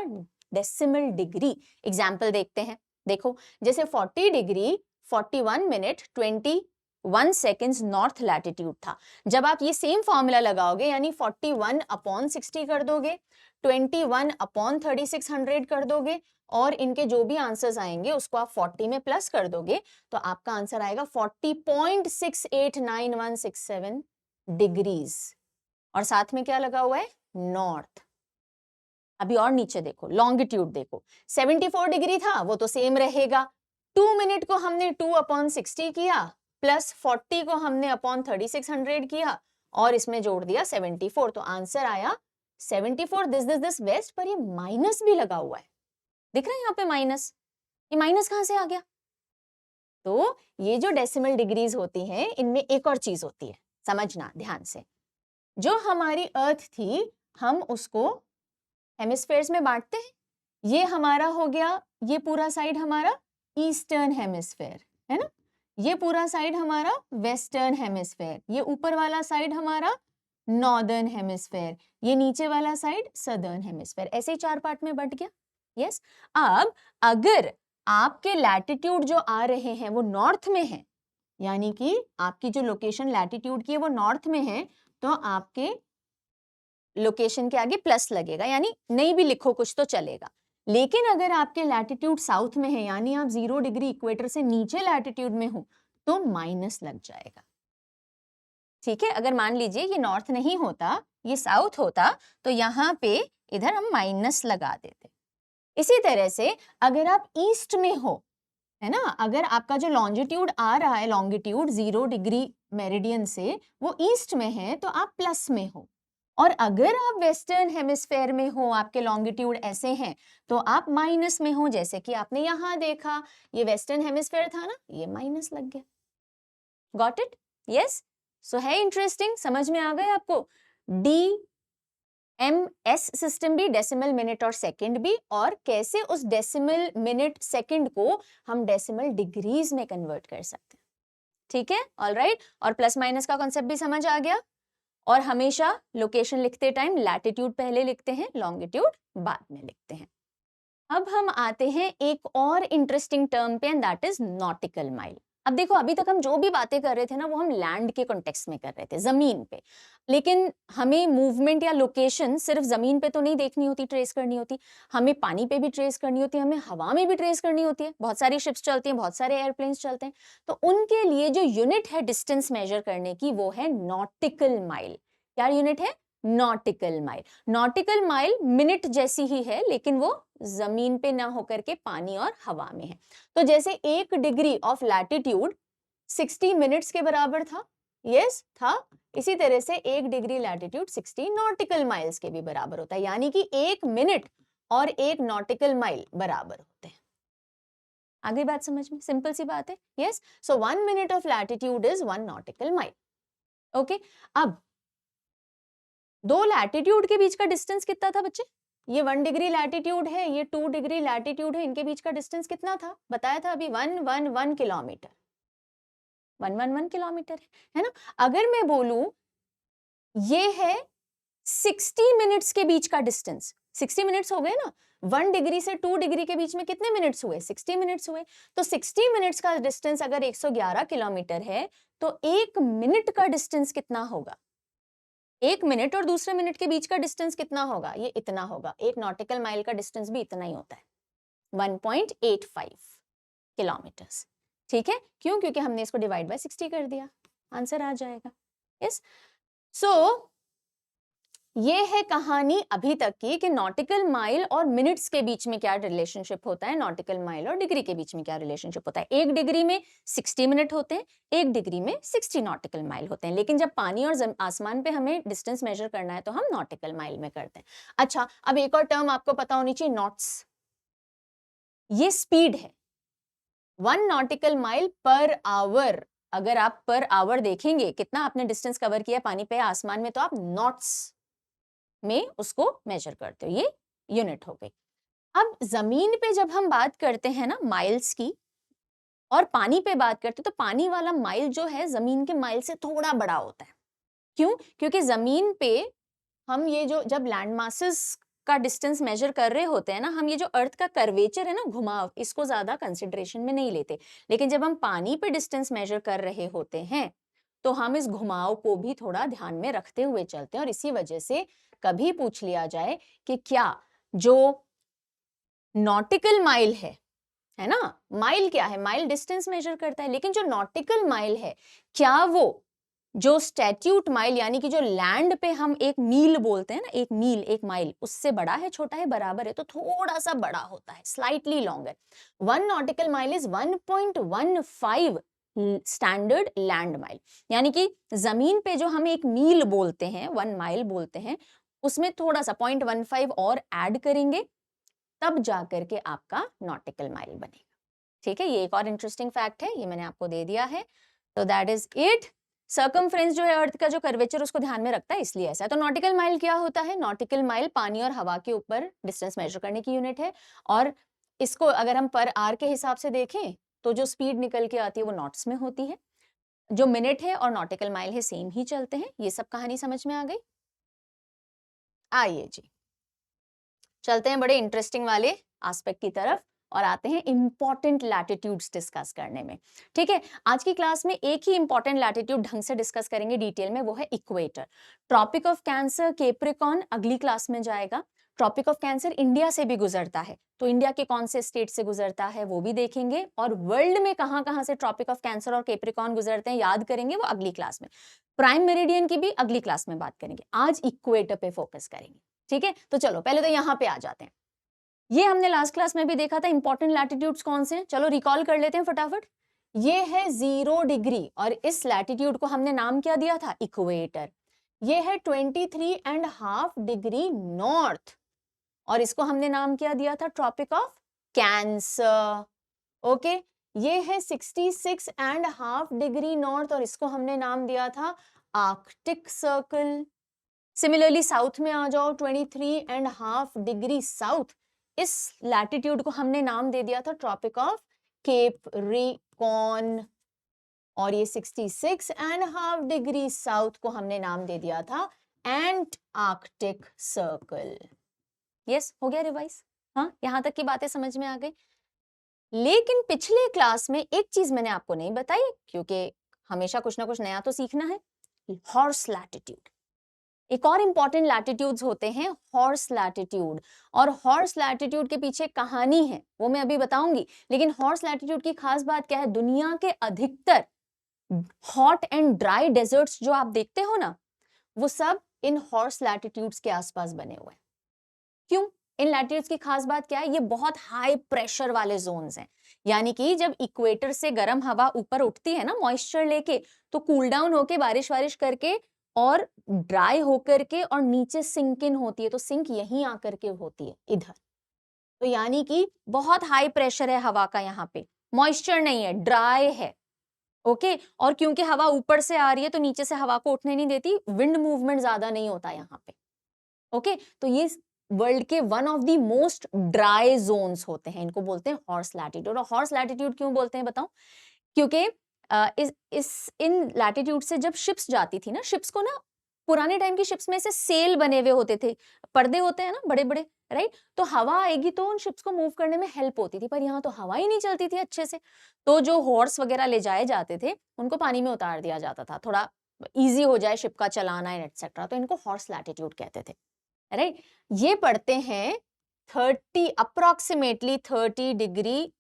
डेसिमल डिग्री। एग्जाम्पल देखते हैं, देखो जैसे 40 degree 41 minute 21 seconds north latitude था। जब आप ये सेम फॉर्मूला लगाओगे यानी 41 अपॉन 60 कर दोगे, 21 अपॉन 3600 कर दोगे, और इनके जो भी आंसर्स आएंगे उसको आप 40 में प्लस कर दोगे, तो आपका आंसर आएगा 40.689167 डिग्रीज। और साथ में क्या लगा हुआ है, नॉर्थ। अभी और नीचे देखो, लॉन्गिट्यूड देखो, 74 डिग्री था वो तो सेम रहेगा, 2 मिनट को हमने 2 अपॉन 60 किया, प्लस 40 को हमने अपॉन 3600 किया, और इसमें जोड़ दिया 74, तो आंसर आया 74। दिस वेस्ट, पर ये माइनस भी लगा हुआ है, दिख रहा है यहाँ पे माइनस, ये माइनस कहां से आ गया? तो ये जो डेसिमल डिग्रीज होती हैं इनमें एक और चीज होती है, समझना ध्यान से। जो हमारी अर्थ थी हम उसको हेमिस्फेयर्स में बांटते हैं, ये हमारा हो गया, ये पूरा साइड हमारा ईस्टर्न हेमिस्फेयर है ना, ये पूरा साइड हमारा वेस्टर्न हेमिस्फेयर, ये ऊपर वाला साइड हमारा नॉर्दर्न हेमिस्फेयर, ये नीचे वाला साइड सदर्न हेमिस्फेयर, ऐसे ही 4 पार्ट में बंट गया। यस, अब अगर आपके लैटिट्यूड जो आ रहे हैं वो नॉर्थ में है, यानी कि आपकी जो लोकेशन लैटिट्यूड की है वो नॉर्थ में है, तो आपके लोकेशन के आगे प्लस लगेगा, यानी नहीं भी लिखो कुछ तो चलेगा। लेकिन अगर आपके लैटिट्यूड साउथ में है, यानी आप 0 डिग्री इक्वेटर से नीचे लैटिट्यूड में हो, तो माइनस लग जाएगा। ठीक है, अगर मान लीजिए ये नॉर्थ नहीं होता, ये साउथ होता, तो यहाँ पे इधर हम माइनस लगा देते। इसी तरह से अगर आप ईस्ट में हो, है ना, अगर आपका जो लॉन्जिट्यूड आ रहा है, लॉन्गिट्यूड 0 डिग्री मेरिडियन से, वो ईस्ट में है, तो आप प्लस में हो, और अगर आप वेस्टर्न हेमिस्फेयर में हो, आपके लॉन्गिट्यूड ऐसे हैं, तो आप माइनस में हो, जैसे कि आपने यहां देखा, ये वेस्टर्न हेमिस्फेयर था ना, ये माइनस लग गया। Got it? यस, सो है इंटरेस्टिंग, समझ में आ गया आपको? DMS सिस्टम भी, डेसिमल मिनट और सेकंड भी, और कैसे उस डेसिमल मिनट सेकंड को हम डेसिमल डिग्रीज में कन्वर्ट कर सकते हैं। ठीक है, ऑल राइट, और प्लस माइनस का कॉन्सेप्ट भी समझ आ गया। और हमेशा लोकेशन लिखते टाइम लैटिट्यूड पहले लिखते हैं, लॉन्गिट्यूड बाद में लिखते हैं। अब हम आते हैं एक और इंटरेस्टिंग टर्म पे, and that is nautical mile. अब देखो, अभी तक हम जो भी बातें कर रहे थे ना, वो हम लैंड के कॉन्टेक्स्ट में कर रहे थे, जमीन पे, लेकिन हमें मूवमेंट या लोकेशन सिर्फ जमीन पे तो नहीं देखनी होती, ट्रेस करनी होती, हमें पानी पे भी ट्रेस करनी होती है, हमें हवा में भी ट्रेस करनी होती है। बहुत सारी शिप्स चलती हैं, बहुत सारे एयरप्लेन्स चलते हैं, तो उनके लिए जो यूनिट है डिस्टेंस मेजर करने की, वो है नॉटिकल माइल। क्या यूनिट है? Nautical mile. Nautical mile minute जैसी ही है, लेकिन वो जमीन पे ना होकर के पानी और हवा में है। तो जैसे 1 डिग्री ऑफ लैटिट्यूड 60 मिनट्स के बराबर था, यस था, इसी तरह से 1 डिग्री लैटिट्यूड 60 नॉटिकल माइल्स के भी बराबर होता है, यानी कि 1 मिनट और 1 नॉटिकल माइल बराबर होते हैं। आगे बात समझ में, सिंपल सी बात है। Yes, so 1 minute of latitude is 1 nautical mile. Okay, अब 2 लैटिट्यूड के बीच का डिस्टेंस कितना था बच्चे? ये 1 डिग्री लैटिट्यूड है, ये 2 डिग्री लैटिट्यूड है, इनके बीच का डिस्टेंस कितना था? बताया था अभी, 111 किलोमीटर, 111 किलोमीटर है ना। अगर मैं बोलूं ये है 60 मिनट्स के बीच का डिस्टेंस, 60 मिनट्स हो गए ना, 1 डिग्री से 2 डिग्री के बीच में कितने मिनट्स हुए? 60 मिनट्स हुए। तो 60 मिनट्स का डिस्टेंस अगर 111 किलोमीटर है, तो 1 मिनट का डिस्टेंस कितना होगा? 1 मिनट और दूसरे मिनट के बीच का डिस्टेंस कितना होगा? ये इतना होगा। 1 नॉटिकल माइल का डिस्टेंस भी इतना ही होता है, 1.85 किलोमीटर्स। ठीक है, क्यों? क्योंकि हमने इसको डिवाइड बाय 60 कर दिया, आंसर आ जाएगा। यस, सो ये है कहानी अभी तक की कि नॉटिकल माइल और मिनट्स के बीच में क्या रिलेशनशिप होता है, नॉटिकल माइल और डिग्री के बीच में क्या रिलेशनशिप होता है। 1 डिग्री में 60 मिनट होते हैं, 1 डिग्री में 60 नॉटिकल माइल होते हैं, लेकिन जब पानी और आसमान पे हमें डिस्टेंस मेजर करना है तो हम नॉटिकल माइल में करते हैं। अच्छा, अब एक और टर्म आपको पता होनी चाहिए, नॉट्स। ये स्पीड है, 1 नॉटिकल माइल पर आवर अगर आप पर आवर देखेंगे कितना आपने डिस्टेंस कवर किया पानी पे आसमान में, तो आप नॉट्स में उसको मेजर करते हो, ये यूनिट हो गई। अब जमीन पे जब हम बात करते हैं ना माइल्स की, और पानी पे बात करते हैं, तो पानी वाला माइल जो है जमीन के माइल से थोड़ा बड़ा होता है। क्यों? क्योंकि जमीन पे हम ये जो जब लैंड मासेस का डिस्टेंस मेजर कर रहे होते हैं ना, हम ये जो अर्थ का कर्वेचर है ना, घुमाव, इसको ज्यादा कंसिडरेशन में नहीं लेते। लेकिन जब हम पानी पे डिस्टेंस मेजर कर रहे होते हैं, तो हम इस घुमाव को भी थोड़ा ध्यान में रखते हुए चलते हैं। और इसी वजह से कभी पूछ लिया जाए कि क्या जो नॉटिकल माइल है ना, माइल क्या है? माइल डिस्टेंस मेजर करता है, लेकिन जो नॉटिकल माइल है, क्या वो जो स्टैट्यूट माइल यानी कि जो लैंड पे हम एक मील बोलते हैं ना, एक मील, एक माइल, उससे बड़ा है, छोटा है, बराबर है? तो थोड़ा सा बड़ा होता है, slightly longer. 1 nautical mile is 1.15 standard land mile. यानी कि जमीन पे जो हम एक मील बोलते हैं, 1 माइल बोलते हैं, उसमें थोड़ा सा 0.15 और ऐड करेंगे, तब जाकर के आपका नॉटिकल माइल बनेगा। ठीक है, ये एक और इंटरेस्टिंग फैक्ट है, ये मैंने आपको दे दिया है। तो दैट इज इट। सर्कमफ्रेंस जो है अर्थ का जो कर्वेचर, उसको ध्यान में रखता है, इसलिए ऐसा है। तो नॉटिकल माइल क्या होता है? नॉटिकल माइल पानी और हवा के ऊपर डिस्टेंस मेजर करने की यूनिट है। और इसको अगर हम पर आवर के हिसाब से देखें, तो जो स्पीड निकल के आती है वो नॉट्स में होती है। जो मिनट है और नॉटिकल माइल है सेम ही चलते हैं। ये सब कहानी समझ में आ गई? आइए जी, चलते हैं बड़े इंटरेस्टिंग वाले एस्पेक्ट की तरफ और आते हैं इंपॉर्टेंट लैटिट्यूड्स डिस्कस करने में। ठीक है, आज की क्लास में एक ही इंपॉर्टेंट लैटिट्यूड ढंग से डिस्कस करेंगे डिटेल में, वो है equator. Tropic of Cancer, Capricorn अगली क्लास में जाएगा। ट्रॉपिक ऑफ कैंसर इंडिया से भी गुजरता है, तो इंडिया के कौन से स्टेट से गुजरता है वो भी देखेंगे, और वर्ल्ड में कहां कहां से ट्रॉपिक ऑफ कैंसर और कैप्रिकॉर्न गुजरते हैं याद करेंगे, वो अगली क्लास में। प्राइम मेरिडियन की भी अगली क्लास में बात करेंगे, आज इक्वेटर पे फोकस करेंगे। ठीक है, तो चलो पहले तो यहां पे आ जाते हैं। ये हमने लास्ट क्लास में भी देखा था, इंपॉर्टेंट लैटिट्यूड्स कौन से हैं, चलो रिकॉल कर लेते हैं फटाफट। ये है 0 डिग्री, और इस लैटिट्यूड को हमने नाम क्या दिया था? इक्वेटर। ये है 23.5 डिग्री नॉर्थ, और इसको हमने नाम क्या दिया था? Tropic of cancer. ओके, ये है 66.5 डिग्री नॉर्थ, और इसको हमने नाम दिया था आर्कटिक सर्कल। सिमिलरली साउथ में आ जाओ, 23.5 डिग्री साउथ, इस लैटिट्यूड को हमने नाम दे दिया था ट्रॉपिक ऑफ कैप्रिकॉर्न। और ये 66.5 डिग्री साउथ को हमने नाम दे दिया था एंटार्क्टिक सर्कल। यस, हो गया रिवाइज? हाँ, यहां तक की बातें समझ में आ गई। लेकिन पिछले क्लास में एक चीज मैंने आपको नहीं बताई, क्योंकि हमेशा कुछ ना कुछ नया तो सीखना है। हॉर्स लैटिट्यूड, एक और इंपॉर्टेंट लैटिट्यूड्स होते हैं हॉर्स लैटिट्यूड, और हॉर्स लैटिट्यूड के पीछे कहानी है वो मैं अभी बताऊंगी। लेकिन हॉर्स लैटिट्यूड की खास बात क्या है? दुनिया के अधिकतर हॉट एंड ड्राई डेजर्ट्स जो आप देखते हो ना, वो सब इन हॉर्स लैटिट्यूड्स के आसपास बने हुए हैं। क्यों? इन लैटिट्यूड्स की खास बात क्या है? ये बहुत हाई प्रेशर वाले जोन्स हैं। यानी कि जब इक्वेटर से गर्म हवा ऊपर उठती है ना मॉइस्चर लेके, तो कूल डाउन होके बारिश वारिश करके और ड्राई होकर के और नीचे सिंक इन होती है, तो सिंक यहीं आकर के होती है इधर। तो यानी कि बहुत हाई प्रेशर है हवा का, यहाँ पे मॉइस्चर नहीं है, ड्राई है। ओके, और क्योंकि हवा ऊपर से आ रही है तो नीचे से हवा को उठने नहीं देती, विंड मूवमेंट ज्यादा नहीं होता यहाँ पे। ओके, तो ये वर्ल्ड के one of the most dry zones होते हैं, इनको बोलते हैं हॉर्स लैटिट्यूड। और हॉर्स लैटिट्यूड क्यों बोलते हैं बताऊं? क्योंकि इन लैटिट्यूड से जब शिप्स जाती थी ना, शिप्स को ना पुराने टाइम की शिप्स में से सेल बने हुए होते थे, पर्दे होते हैं ना बड़े बड़े, राइट? तो हवा आएगी तो उन शिप्स को मूव करने में हेल्प होती थी, पर यहाँ तो हवा ही नहीं चलती थी अच्छे से। तो जो हॉर्स वगैरह ले जाए जाते थे, उनको पानी में उतार दिया जाता था, थोड़ा इजी हो जाए शिप का चलाना एटसेट्रा, तो इनको हॉर्स लैटिट्यूड कहते थे, राइट? ये पढ़ते हैं 30 अप्रोक्सीमेटली 30 डिग्री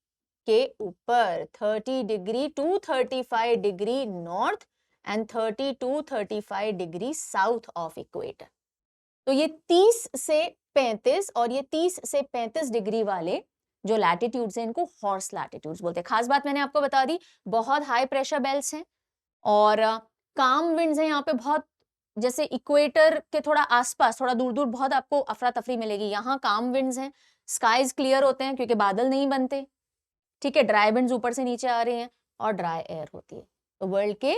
के ऊपर, 30 degree to 35 degree north and 30 to 35 degree south of equator. तो ये 30 से 35 और ये 30 से 35 डिग्री वाले जो लैटिट्यूड्स हैं, इनको हॉर्स लैटिट्यूड्स बोलते हैं। खास बात मैंने आपको बता दी, बहुत हाई प्रेशर बेल्ट्स हैं और काम विंड्स हैं यहाँ पे बहुत। जैसे इक्वेटर के थोड़ा आसपास, थोड़ा दूर दूर बहुत आपको अफरा तफरी मिलेगी, यहाँ काम विंड्स हैं, स्काईज क्लियर होते हैं क्योंकि बादल नहीं बनते। ठीक है, ड्राई विंड्स ऊपर से नीचे आ रहे हैं और ड्राई एयर होती है। तो वर्ल्ड के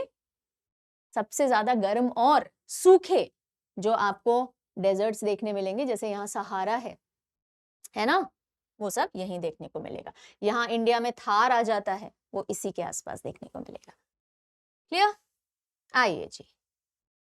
सबसे ज्यादा गर्म और सूखे जो आपको डेजर्ट्स देखने मिलेंगे, जैसे यहाँ सहारा है ना, वो सब यहीं देखने को मिलेगा। यहाँ इंडिया में थार आ जाता है, वो इसी के आसपास देखने को मिलेगा। क्लियर? आइए जी,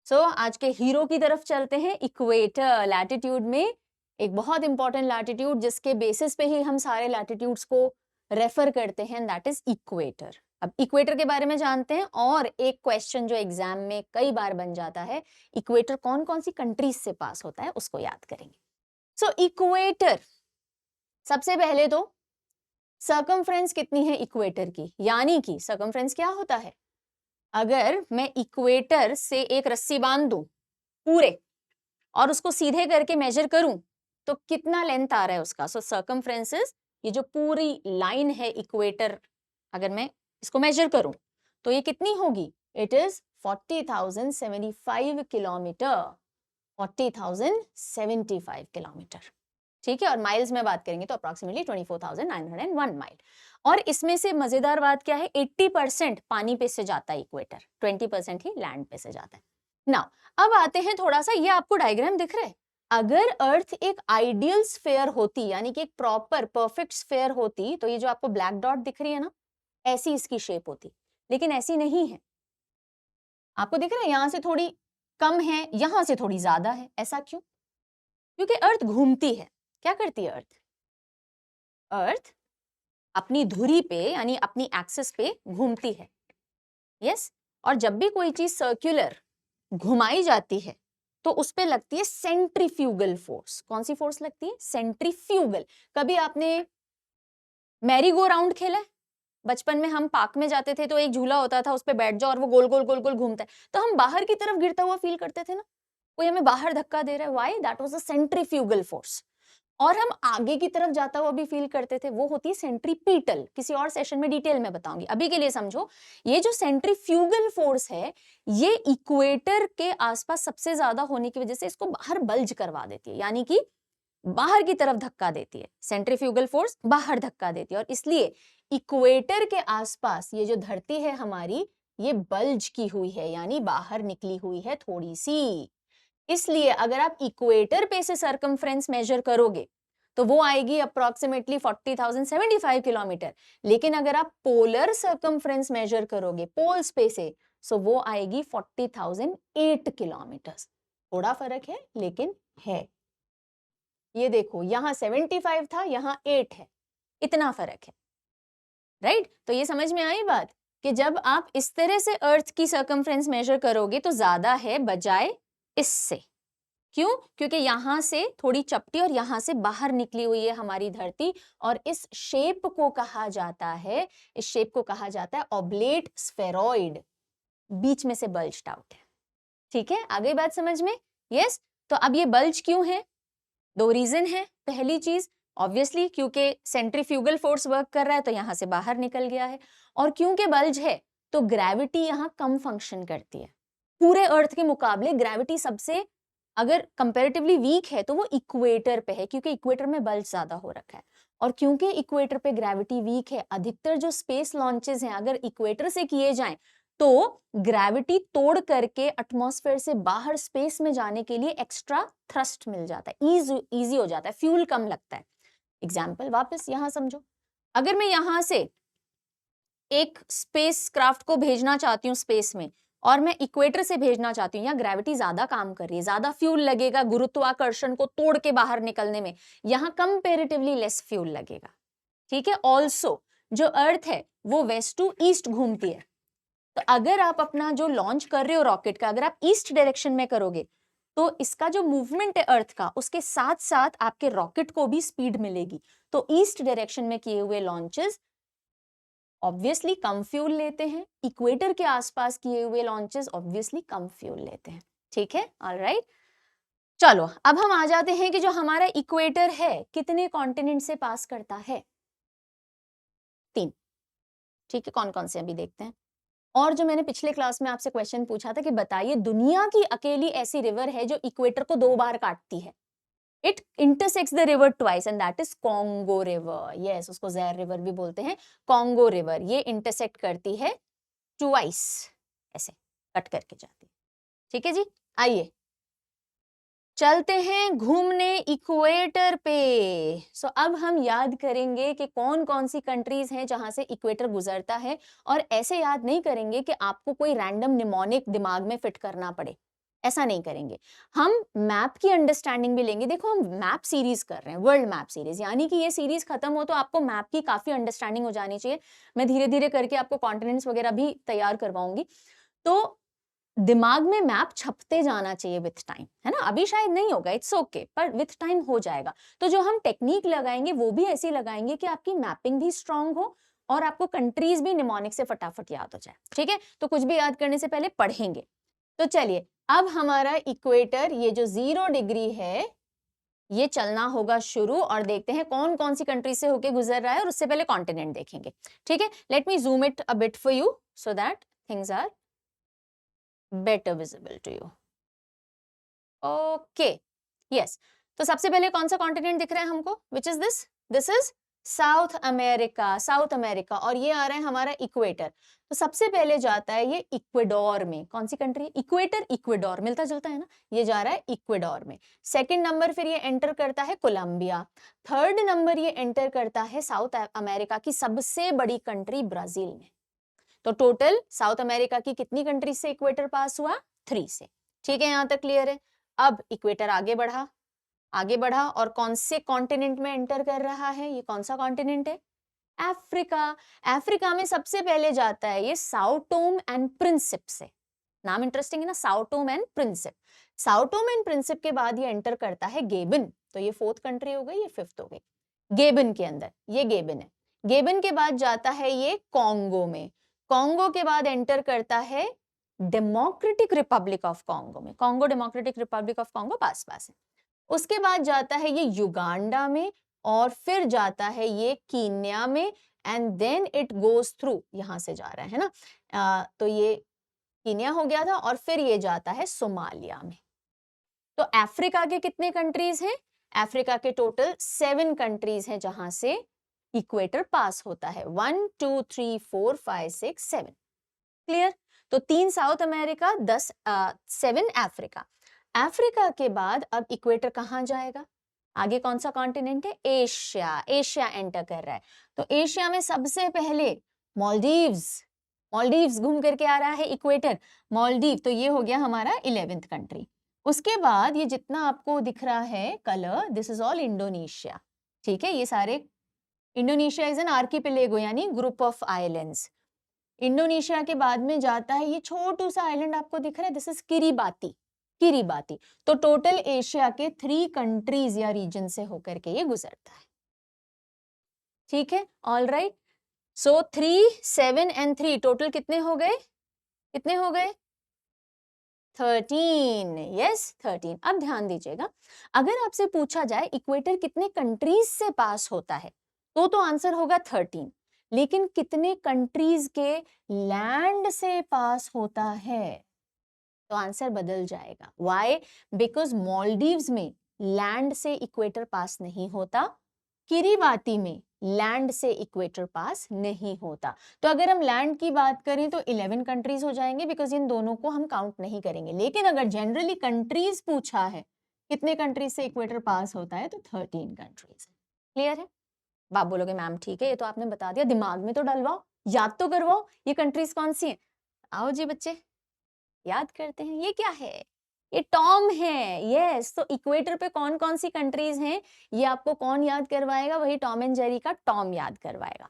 आज के हीरो की तरफ चलते हैं। इक्वेटर लैटिट्यूड में एक बहुत इंपॉर्टेंट लैटिट्यूड जिसके बेसिस पे ही हम सारे लैटिट्यूड्स को रेफर करते हैं, दैट इज इक्वेटर। अब इक्वेटर के बारे में जानते हैं, और एक क्वेश्चन जो एग्जाम में कई बार बन जाता है, इक्वेटर कौन कौन सी कंट्रीज से पास होता है, उसको याद करेंगे। इक्वेटर, सबसे पहले तो सर्कमफ्रेंस कितनी है इक्वेटर की, यानी कि सर्कमफ्रेंस क्या होता है, अगर मैं इक्वेटर से एक रस्सी बांध दूं पूरे और उसको सीधे करके मेजर करूं तो कितना लेंथ आ रहा है उसका। सर्कमफ्रेंस इज, ये जो पूरी लाइन है इक्वेटर, अगर मैं इसको मेजर करूं तो ये कितनी होगी, इट इज 40,075 किलोमीटर, 40,075 किलोमीटर, ठीक है। और माइल्स में बात करेंगे तो अप्रोक्सीमेटली 24,901 माइल। और इसमें से मजेदार बात क्या है, 80% पानी पे से जाता है इक्वेटर, 20% ही लैंड पे से जाता है। नाउ अब आते हैं थोड़ा सा, ये आपको डायग्राम दिख रहा है, अगर अर्थ एक आइडियल स्फेयर होती, यानी कि एक प्रॉपर परफेक्ट स्फेयर होती, तो ये जो आपको ब्लैक डॉट दिख रही है ना, ऐसी इसकी शेप होती, लेकिन ऐसी नहीं है। आपको दिख रहा है यहां से थोड़ी कम है, यहां से थोड़ी ज्यादा है, ऐसा क्यों? क्योंकि अर्थ घूमती है। क्या करती है अर्थ? अर्थ अपनी धुरी पे यानी अपनी एक्सिस पे घूमती है, यस। और जब भी कोई चीज सर्कुलर घुमाई जाती है तो उस पे लगती है सेंट्रीफ्यूगल फोर्स। कौन सी फोर्स लगती है? सेंट्रीफ्यूगल। कभी आपने मैरी गो राउंड खेला है? बचपन में हम पार्क में जाते थे तो एक झूला होता था, उस पे बैठ जाओ और वो गोल गोल गोल गोल घूमता है, तो हम बाहर की तरफ गिरता हुआ फील करते थे ना, कोई हमें बाहर धक्का दे रहा है, why? That was a centrifugal force. और हम आगे की तरफ जाता हुआ भी फील करते थे, वो होती है सेंट्रीपीटल। किसी और सेशन में डिटेल में बताऊंगी, अभी के लिए समझो, ये जो सेंट्रीफ्यूगल फोर्स है, ये इक्वेटर के आसपास सबसे ज्यादा होने की वजह से इसको बाहर बल्ज करवा देती है, यानी कि बाहर की तरफ धक्का देती है। सेंट्रीफ्यूगल फोर्स बाहर धक्का देती है, और इसलिए इक्वेटर के आसपास ये जो धरती है हमारी, ये बल्ज की हुई है, यानी बाहर निकली हुई है थोड़ी सी। इसलिए अगर आप इक्वेटर पे से सरकमफ्रेंस मेजर करोगे तो वो आएगी अप्रोक्सीमेटली 40,075 किलोमीटर, लेकिन अगर आप पोलर सरकमफ्रेंस मेजर करोगे पोल्स पे से, सो वो आएगी 40,008 किलोमीटर। थोड़ा फर्क है लेकिन है। ये देखो, यहां 75 था, यहां 8 है, इतना फर्क है, राइट? तो ये समझ में आई बात कि जब आप इस तरह से अर्थ की सरकमफ्रेंस मेजर करोगे तो ज्यादा है बजाय इससे। क्यों? क्योंकि यहां से थोड़ी चपटी और यहां से बाहर निकली हुई है हमारी धरती, और इस शेप को कहा जाता है, इस शेप को कहा जाता है ऑब्लेट स्फेरॉइड, बीच में से बल्ज्ड आउट है। ठीक है, आ गई बात समझ में? यस। तो अब ये बल्ज क्यों है? दो रीजन है। पहली चीज ऑब्वियसली क्योंकि सेंट्रीफ्यूगल फोर्स वर्क कर रहा है तो यहां से बाहर निकल गया है, और क्योंकि बल्ज है तो ग्रेविटी यहां कम फंक्शन करती है। पूरे अर्थ के मुकाबले ग्रेविटी सबसे अगर कंपैरेटिवली वीक है तो वो इक्वेटर पे है, क्योंकि इक्वेटर में बल्ज ज्यादा हो रखा है। और क्योंकि इक्वेटर पे ग्रेविटी वीक है, अधिकतर जो स्पेस लॉन्चेस हैं अगर इक्वेटर से किए जाएं तो ग्रेविटी तोड़ करके एटमॉस्फेयर से बाहर स्पेस में जाने के लिए एक्स्ट्रा थ्रस्ट मिल जाता है, इजी हो जाता है, फ्यूल कम लगता है। एग्जाम्पल वापस यहां समझो, अगर मैं यहां से एक स्पेस क्राफ्ट को भेजना चाहती हूँ स्पेस में, और मैं इक्वेटर से भेजना चाहती हूँ, यहाँ ग्रेविटी ज्यादा काम कर रही है, ज्यादा फ्यूल लगेगा गुरुत्वाकर्षण को तोड़ के बाहर निकलने में, यहाँ कंपेरेटिवली लेस फ्यूल लगेगा। ठीक है। ऑल्सो जो अर्थ है वो वेस्ट टू ईस्ट घूमती है, तो अगर आप अपना जो लॉन्च कर रहे हो रॉकेट का, अगर आप ईस्ट डायरेक्शन में करोगे तो इसका जो मूवमेंट है अर्थ का, उसके साथ साथ आपके रॉकेट को भी स्पीड मिलेगी। तो ईस्ट डायरेक्शन में किए हुए लॉन्चेस ऑब्वियसली कम फ्यूल लेते हैं, इक्वेटर के आसपास किए हुए लॉन्चेस ऑब्वियसली कम फ्यूल लेते हैं। ठीक है, ऑलराइट। चलो अब हम आ जाते हैं कि जो हमारा इक्वेटर है कितने कॉन्टिनेंट से पास करता है? 3। ठीक है, कौन कौन से अभी देखते हैं। और जो मैंने पिछले क्लास में आपसे क्वेश्चन पूछा था कि बताइए दुनिया की अकेली ऐसी रिवर है जो इक्वेटर को 2 बार काटती है। It intersects the river twice and that is Congo river. Yes, उसको ज़ैर रिवर भी बोलते हैं। कॉन्गो रिवर ये इंटरसेक्ट करती है ट्वाइस, ऐसे कट करके जाती है। ठीक है जी, आइए चलते हैं घूमने इक्वेटर पे। अब हम याद करेंगे कि कौन कौन सी कंट्रीज हैं जहां से इक्वेटर गुजरता है, और ऐसे याद नहीं करेंगे कि आपको कोई रैंडम निमोनिक दिमाग में फिट करना पड़े, ऐसा नहीं करेंगे। हम मैप की अंडरस्टैंडिंग भी लेंगे। देखो हम मैप सीरीज कर रहे हैं, वर्ल्ड मैप सीरीज, यानी कि ये सीरीज खत्म हो तो आपको मैप की काफी अंडरस्टैंडिंग हो जानी चाहिए। मैं धीरे धीरे करके आपको कॉन्टिनेंट्स वगैरह भी तैयार करवाऊंगी, तो दिमाग में मैप छपते जाना चाहिए विथ टाइम, है ना। अभी शायद नहीं होगा, इट्स ओके, पर विथ टाइम हो जाएगा। तो जो हम टेक्निक लगाएंगे वो भी ऐसी लगाएंगे कि आपकी मैपिंग भी स्ट्रांग हो और आपको कंट्रीज भी निमोनिक से फटाफट याद हो जाए। ठीक है, तो कुछ भी याद करने से पहले पढ़ेंगे। तो चलिए, अब हमारा इक्वेटर, ये जो 0 डिग्री है, ये चलना होगा शुरू, और देखते हैं कौन कौन सी कंट्री से होके गुजर रहा है, और उससे पहले कॉन्टिनेंट देखेंगे। ठीक है, let me zoom it a bit for you so that things are better visible to you. Okay, yes. तो सबसे पहले कौन सा कॉन्टिनेंट दिख रहा है हमको? Which is this? This is south America, south America, और ये आ रहा है हमारा इक्वेटर। तो सबसे पहले जाता है ये इक्वेडोर में। कौन सी कंट्री है? इक्वेटर, इक्वेडोर मिलता जुलता है ना, ये जा रहा है इक्वेडोर में। सेकंड नंबर फिर ये एंटर करता है कोलंबिया। थर्ड नंबर ये एंटर करता है साउथ अमेरिका की सबसे बड़ी कंट्री ब्राजील में। तो टोटल साउथ अमेरिका की कितनी कंट्री से इक्वेटर पास हुआ? 3 से। ठीक है, यहां तक क्लियर है। अब इक्वेटर आगे बढ़ा, आगे बढ़ा, और कौन से कॉन्टिनेंट में एंटर कर रहा है? ये कौन सा कॉन्टिनेंट है? अफ्रीका। अफ्रीका में सबसे पहले जाता है ये साओ टोम एंड प्रिंसिप से। नाम इंटरेस्टिंग है ना, Sao Tome and Principe. Sao Tome and Principe के बाद ये एंटर करता है गेबन। तो ये 4th कंट्री हो गई, ये 5th हो गई। गेबन के अंदर ये गेबन है। गेबन के बाद जाता है ये कॉन्गो में। कॉन्गो के बाद एंटर करता है डेमोक्रेटिक रिपब्लिक ऑफ कॉन्गो में। Congo, democratic republic of Congo पास पास है। उसके बाद जाता है ये युगांडा में, और फिर जाता है ये कीनिया में, and then it goes through, यहां से जा रहा है ना। तो ये कीनिया हो गया था, और फिर ये जाता है सोमालिया में। तो अफ्रीका के कितने कंट्रीज हैं? अफ्रीका के टोटल 7 कंट्रीज हैं जहां से इक्वेटर पास होता है। 1 2 3 4 5 6 7। क्लियर? तो 3 साउथ अमेरिका, 7 अफ्रीका। अफ्रीका के बाद अब इक्वेटर कहां जाएगा? आगे कौन सा कॉन्टिनेंट है? एशिया। एशिया एंटर कर रहा है। तो एशिया में सबसे पहले मालदीव्स, मालदीव्स घूम करके आ रहा है इक्वेटर। मालदीव, तो ये हो गया हमारा 11th कंट्री। उसके बाद ये जितना आपको दिख रहा है colour, this is all Indonesia. ठीक है, ये सारे इंडोनेशिया इज एन आर्किपेलेगो, यानी ग्रुप ऑफ आइलैंड्स। इंडोनेशिया के बाद में जाता है ये छोटू सा आइलैंड आपको दिख रहा है, दिस इज किरिबाती। किरिबाती। तो टोटल एशिया के 3 कंट्रीज या रीजन से होकर के ये गुजरता है। ठीक है, all right. So 3 7 and 3 total कितने हो गए? कितने हो गए? 13। यस, 13। अब ध्यान दीजिएगा, अगर आपसे पूछा जाए इक्वेटर कितने कंट्रीज से पास होता है, तो आंसर होगा 13। लेकिन कितने कंट्रीज के लैंड से पास होता है, तो आंसर बदल जाएगा। व्हाई? बिकॉज मालदीव्स में लैंड से इक्वेटर पास नहीं होता, किरिबाती में लैंड से इक्वेटर पास नहीं होता। तो अगर हम लैंड की बात करें तो 11 कंट्रीज हो जाएंगे, बिकॉज इन दोनों को हम काउंट नहीं करेंगे। लेकिन अगर जनरली कंट्रीज पूछा है कितने कंट्रीज से इक्वेटर पास होता है, तो 13 कंट्रीज। क्लियर है? आप बोलोगे मैम ठीक है, ये तो आपने बता दिया, दिमाग में तो डलवाओ, याद तो करवाओ, ये कंट्रीज कौन सी हैं। आओ जी बच्चे, याद करते हैं। ये क्या है? ये टॉम है। यस, तो इक्वेटर पे कौन कौन सी कंट्रीज हैं, ये आपको कौन याद करवाएगा? वही टॉम एंड जेरी का टॉम याद करवाएगा।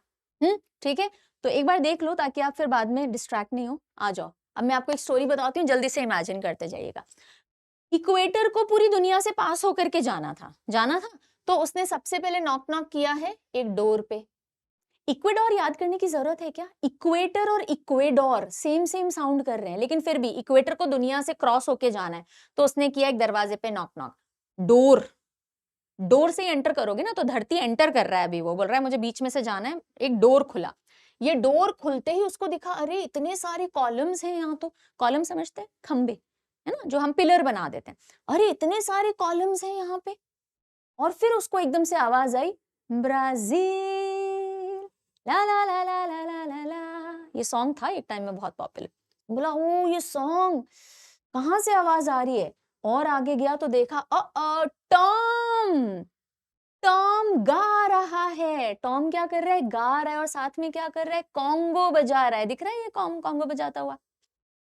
ठीक है, तो एक बार देख लो ताकि आप फिर बाद में डिस्ट्रैक्ट नहीं हो। आ जाओ, अब मैं आपको एक स्टोरी बताती हूँ, जल्दी से इमेजिन करते जाइएगा। इक्वेटर को पूरी दुनिया से पास होकर के जाना था, तो उसने सबसे पहले नॉक नॉक किया है एक डोर पे। इक्वेडोर याद करने की जरूरत है क्या? इक्वेटर और इक्वेडोर सेम सेम साउंड कर रहे हैं, लेकिन फिर भी इक्वेटर को दुनिया से क्रॉस होके जाना है, तो उसने किया एक दरवाजे पे नॉक नॉक। डोर, डोर से एंटर करोगे ना, तो धरती एंटर कर रहा है, अभी वो बोल रहा है मुझे बीच में से जाना है। एक डोर खुला, ये डोर खुलते ही उसको दिखा, अरे इतने सारे कॉलम्स हैं यहाँ। तो कॉलम समझते हैं? खंबे, है ना, जो हम पिलर बना देते हैं। अरे इतने सारे कॉलम्स हैं यहाँ पे। और फिर उसको एकदम से आवाज आई, ब्राजील ला ला ला ला ला ला ला ला ये सॉन्ग था एक टाइम में बहुत पॉपुलर। बोला ओ ये सॉन्ग कहाँ से आवाज आ रही है, और आगे गया तो देखा टॉम, टॉम गा रहा है। टॉम क्या कर रहा है, गा रहा है, और साथ में क्या कर रहा है, कॉन्गो बजा रहा है। दिख रहा है ये कॉन्गो बजाता हुआ।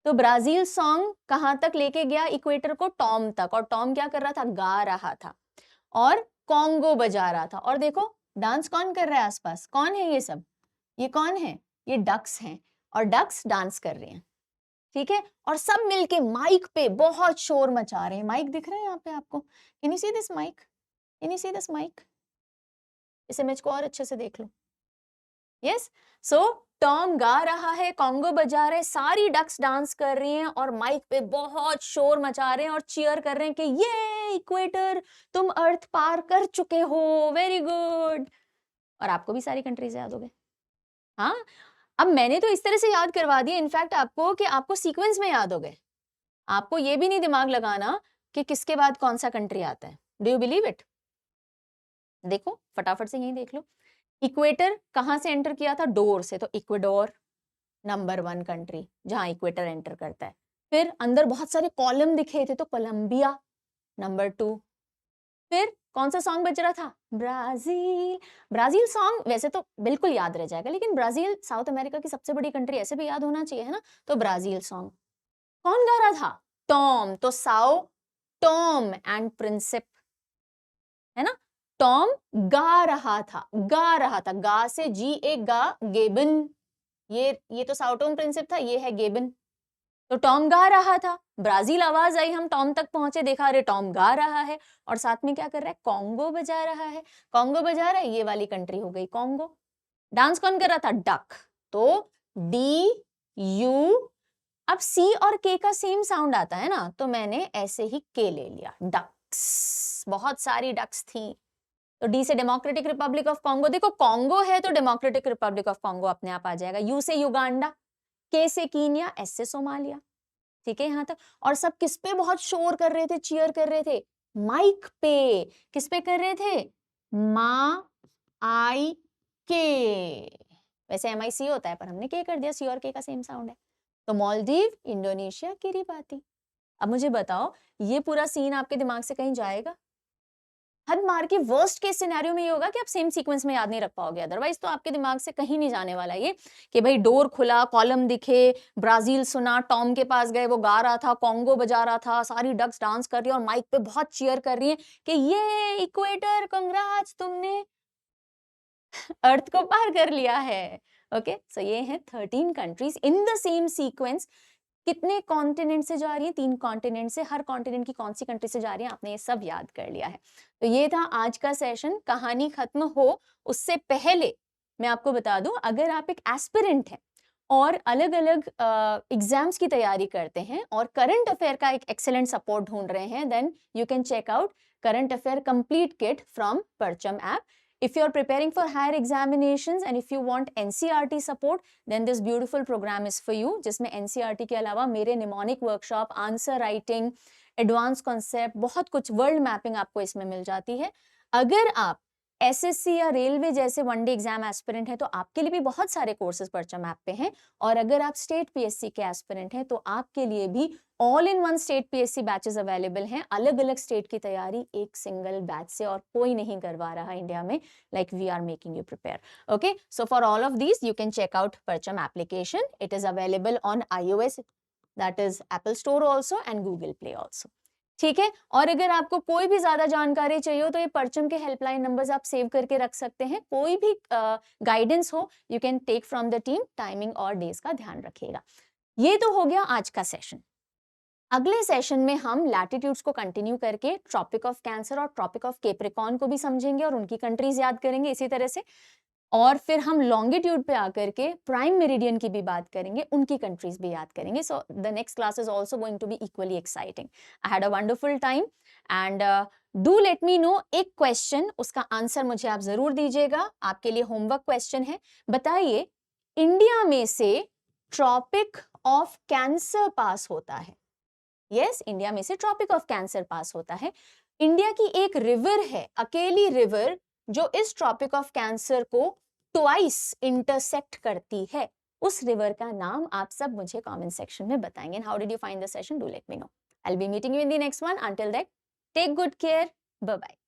तो ब्राजील सॉन्ग कहाँ तक लेके गया इक्वेटर को, टॉम तक, और टॉम क्या कर रहा था, गा रहा था और कॉन्गो बजा रहा था। और देखो डांस कौन कर रहा है आसपास, कौन है ये सब, ये कौन है, ये डक्स हैं, और डक्स डांस कर रहे हैं, ठीक है। और सब मिलके माइक पे बहुत शोर मचा रहे हैं। माइक दिख रहा है यहाँ पे आपको, can you see this mic, can you see this mic, इस इमेज को और अच्छे से देख लो। यस, सो टॉम गा रहा है, कॉन्गो बजा रहे हैं, सारी डक्स डांस कर रही हैं और माइक पे बहुत शोर मचा रहे हैं और चीयर कर रहे हैं कि ये इक्वेटर तुम अर्थ पार कर चुके हो, वेरी गुड। और आपको भी सारी कंट्रीज याद हो गए। हाँ, अब मैंने तो इस तरह से याद करवा दिया इनफैक्ट आपको कि आपको सीक्वेंस में याद हो गए। आपको ये भी नहीं दिमाग लगाना कि किसके बाद कौन सा कंट्री आता है। Do you believe it? देखो फटाफट से यही देख लो। इक्वेटर कहां से एंटर किया था, डोर से, तो इक्वेडोर नंबर 1 कंट्री जहां इक्वेटर एंटर करता है। फिर अंदर बहुत सारे कॉलम दिखे थे तो कोलंबिया नंबर 2। फिर कौन सा सॉन्ग बज रहा था, ब्राजील। ब्राजील सॉन्ग वैसे तो बिल्कुल याद रह जाएगा, लेकिन ब्राजील साउथ अमेरिका की सबसे बड़ी कंट्री, ऐसे भी याद होना चाहिए, है ना। तो ब्राजील सॉन्ग कौन गा रहा था, टॉम। तो साओ टॉम एंड प्रिंसिप, है ना। टॉम गा रहा था, गा रहा था, गा से जी ए गा, गेबन, ये तो साओ टॉम प्रिंसिप था, ये है गेबन। तो टॉम गा रहा था, ब्राजील आवाज आई, हम टॉम तक पहुंचे, देखा अरे टॉम गा रहा है, और साथ में क्या कर रहा है, कॉन्गो बजा रहा है। कॉन्गो बजा रहा है, ये वाली कंट्री हो गई कॉन्गो। डांस कौन कर रहा था, डक। तो डी यू, अब सी और के का सेम साउंड आता है ना, तो मैंने ऐसे ही के ले लिया, डक्स। बहुत सारी डक्स थी, तो डी से डेमोक्रेटिक रिपब्लिक ऑफ कॉन्गो। देखो कॉन्गो है तो डेमोक्रेटिक रिपब्लिक ऑफ कॉन्गो अपने आप आ जाएगा। यू से युगांडा, के से कीनिया, एस से सोमालिया, ठीक है यहाँ तक। और सब किस पे बहुत शोर कर रहे थे, चीयर कर रहे थे, माइक पे। किस पे कर रहे थे, मा आई के, वैसे MIC होता है पर हमने के कर दिया, सी और के का सेम साउंड है। तो मालदीव, इंडोनेशिया, किरिबाती। अब मुझे बताओ ये पूरा सीन आपके दिमाग से कहीं जाएगा? हद मार के वर्स्ट केस सिनेरियो में ये होगा कि आप सेम सीक्वेंस में याद नहीं रख पाओगे, अदरवाइज तो आपके दिमाग से कहीं नहीं जाने वाला ये कि भाई डोर खुला, कॉलम दिखे, ब्राजील सुना, टॉम के पास गए, वो गा रहा था, कॉन्गो बजा रहा था, सारी डक्स डांस कर रही है और माइक पे बहुत चीयर कर रही है कि ये इक्वेटर कांग्रेस, तुमने अर्थ को पार कर लिया है। ओके, सो ये है 13 countries in the same sequence. कितने कॉन्टिनेंट से जा रही है, 3 कॉन्टिनेंट से, हर कॉन्टिनेंट की कौन सी कंट्री से जा रही है, आपने ये सब याद कर लिया है। तो ये था आज का सेशन। कहानी खत्म हो उससे पहले मैं आपको बता दूं, अगर आप एक एस्पिरेंट हैं और अलग अलग एग्जाम्स की तैयारी करते हैं और करंट अफेयर का एक एक्सेलेंट सपोर्ट ढूंढ रहे हैं, then you can check out current affair complete kit from Parcham app. If you are preparing for higher examinations and if you want NCERT support, then this beautiful program is for you, जिसमें NCERT के अलावा मेरे mnemonic workshop, answer writing, advance concept, बहुत कुछ, world mapping आपको इसमें मिल जाती है. अगर आप SSC या रेलवे जैसे वनडे एग्जाम एस्पिरेंट है तो आपके लिए भी बहुत सारे कोर्सेज परचम ऐप पे हैं, और अगर आप स्टेट PSC के एस्पिरेंट हैं तो आपके लिए भी all in one state PSC batches available हैं. अलग अलग स्टेट की तैयारी एक सिंगल बैच से, और कोई नहीं करवा रहा इंडिया में, like we are making you prepare. Okay, so for all of these you can check out Parcham application. It is available on iOS, that is Apple store also and Google Play also. ठीक है, और अगर आपको कोई भी ज्यादा जानकारी चाहिए हो तो ये परचम के हेल्पलाइन नंबर्स आप सेव करके रख सकते हैं. कोई भी गाइडेंस हो you can take from the team. Timing और डेज का ध्यान रखिएगा. ये तो हो गया आज का सेशन. अगले सेशन में हम लैटिट्यूड्स को कंटिन्यू करके ट्रॉपिक ऑफ कैंसर और ट्रॉपिक ऑफ कैप्रिकॉर्न को भी समझेंगे और उनकी कंट्रीज याद करेंगे इसी तरह से, और फिर हम लॉन्गिट्यूड पे आकर के प्राइम मेरिडियन की भी बात करेंगे, उनकी कंट्रीज भी याद करेंगे. So the next class is also going to be equally exciting. I had a wonderful time and do let me know एक क्वेश्चन, उसका आंसर मुझे आप जरूर दीजिएगा. आपके लिए होमवर्क क्वेश्चन है. बताइए इंडिया में से ट्रॉपिक ऑफ कैंसर पास होता है. यस, इंडिया में से ट्रॉपिक ऑफ कैंसर पास होता है. इंडिया की एक रिवर है, अकेली रिवर, जो इस ट्रॉपिक ऑफ कैंसर को ट्वाइस इंटरसेक्ट करती है. उस रिवर का नाम आप सब मुझे कमेंट सेक्शन में बताएंगे. And how did you find the session? Do let me know. I'll be meeting you in the next one. Until then, take good care. Bye bye.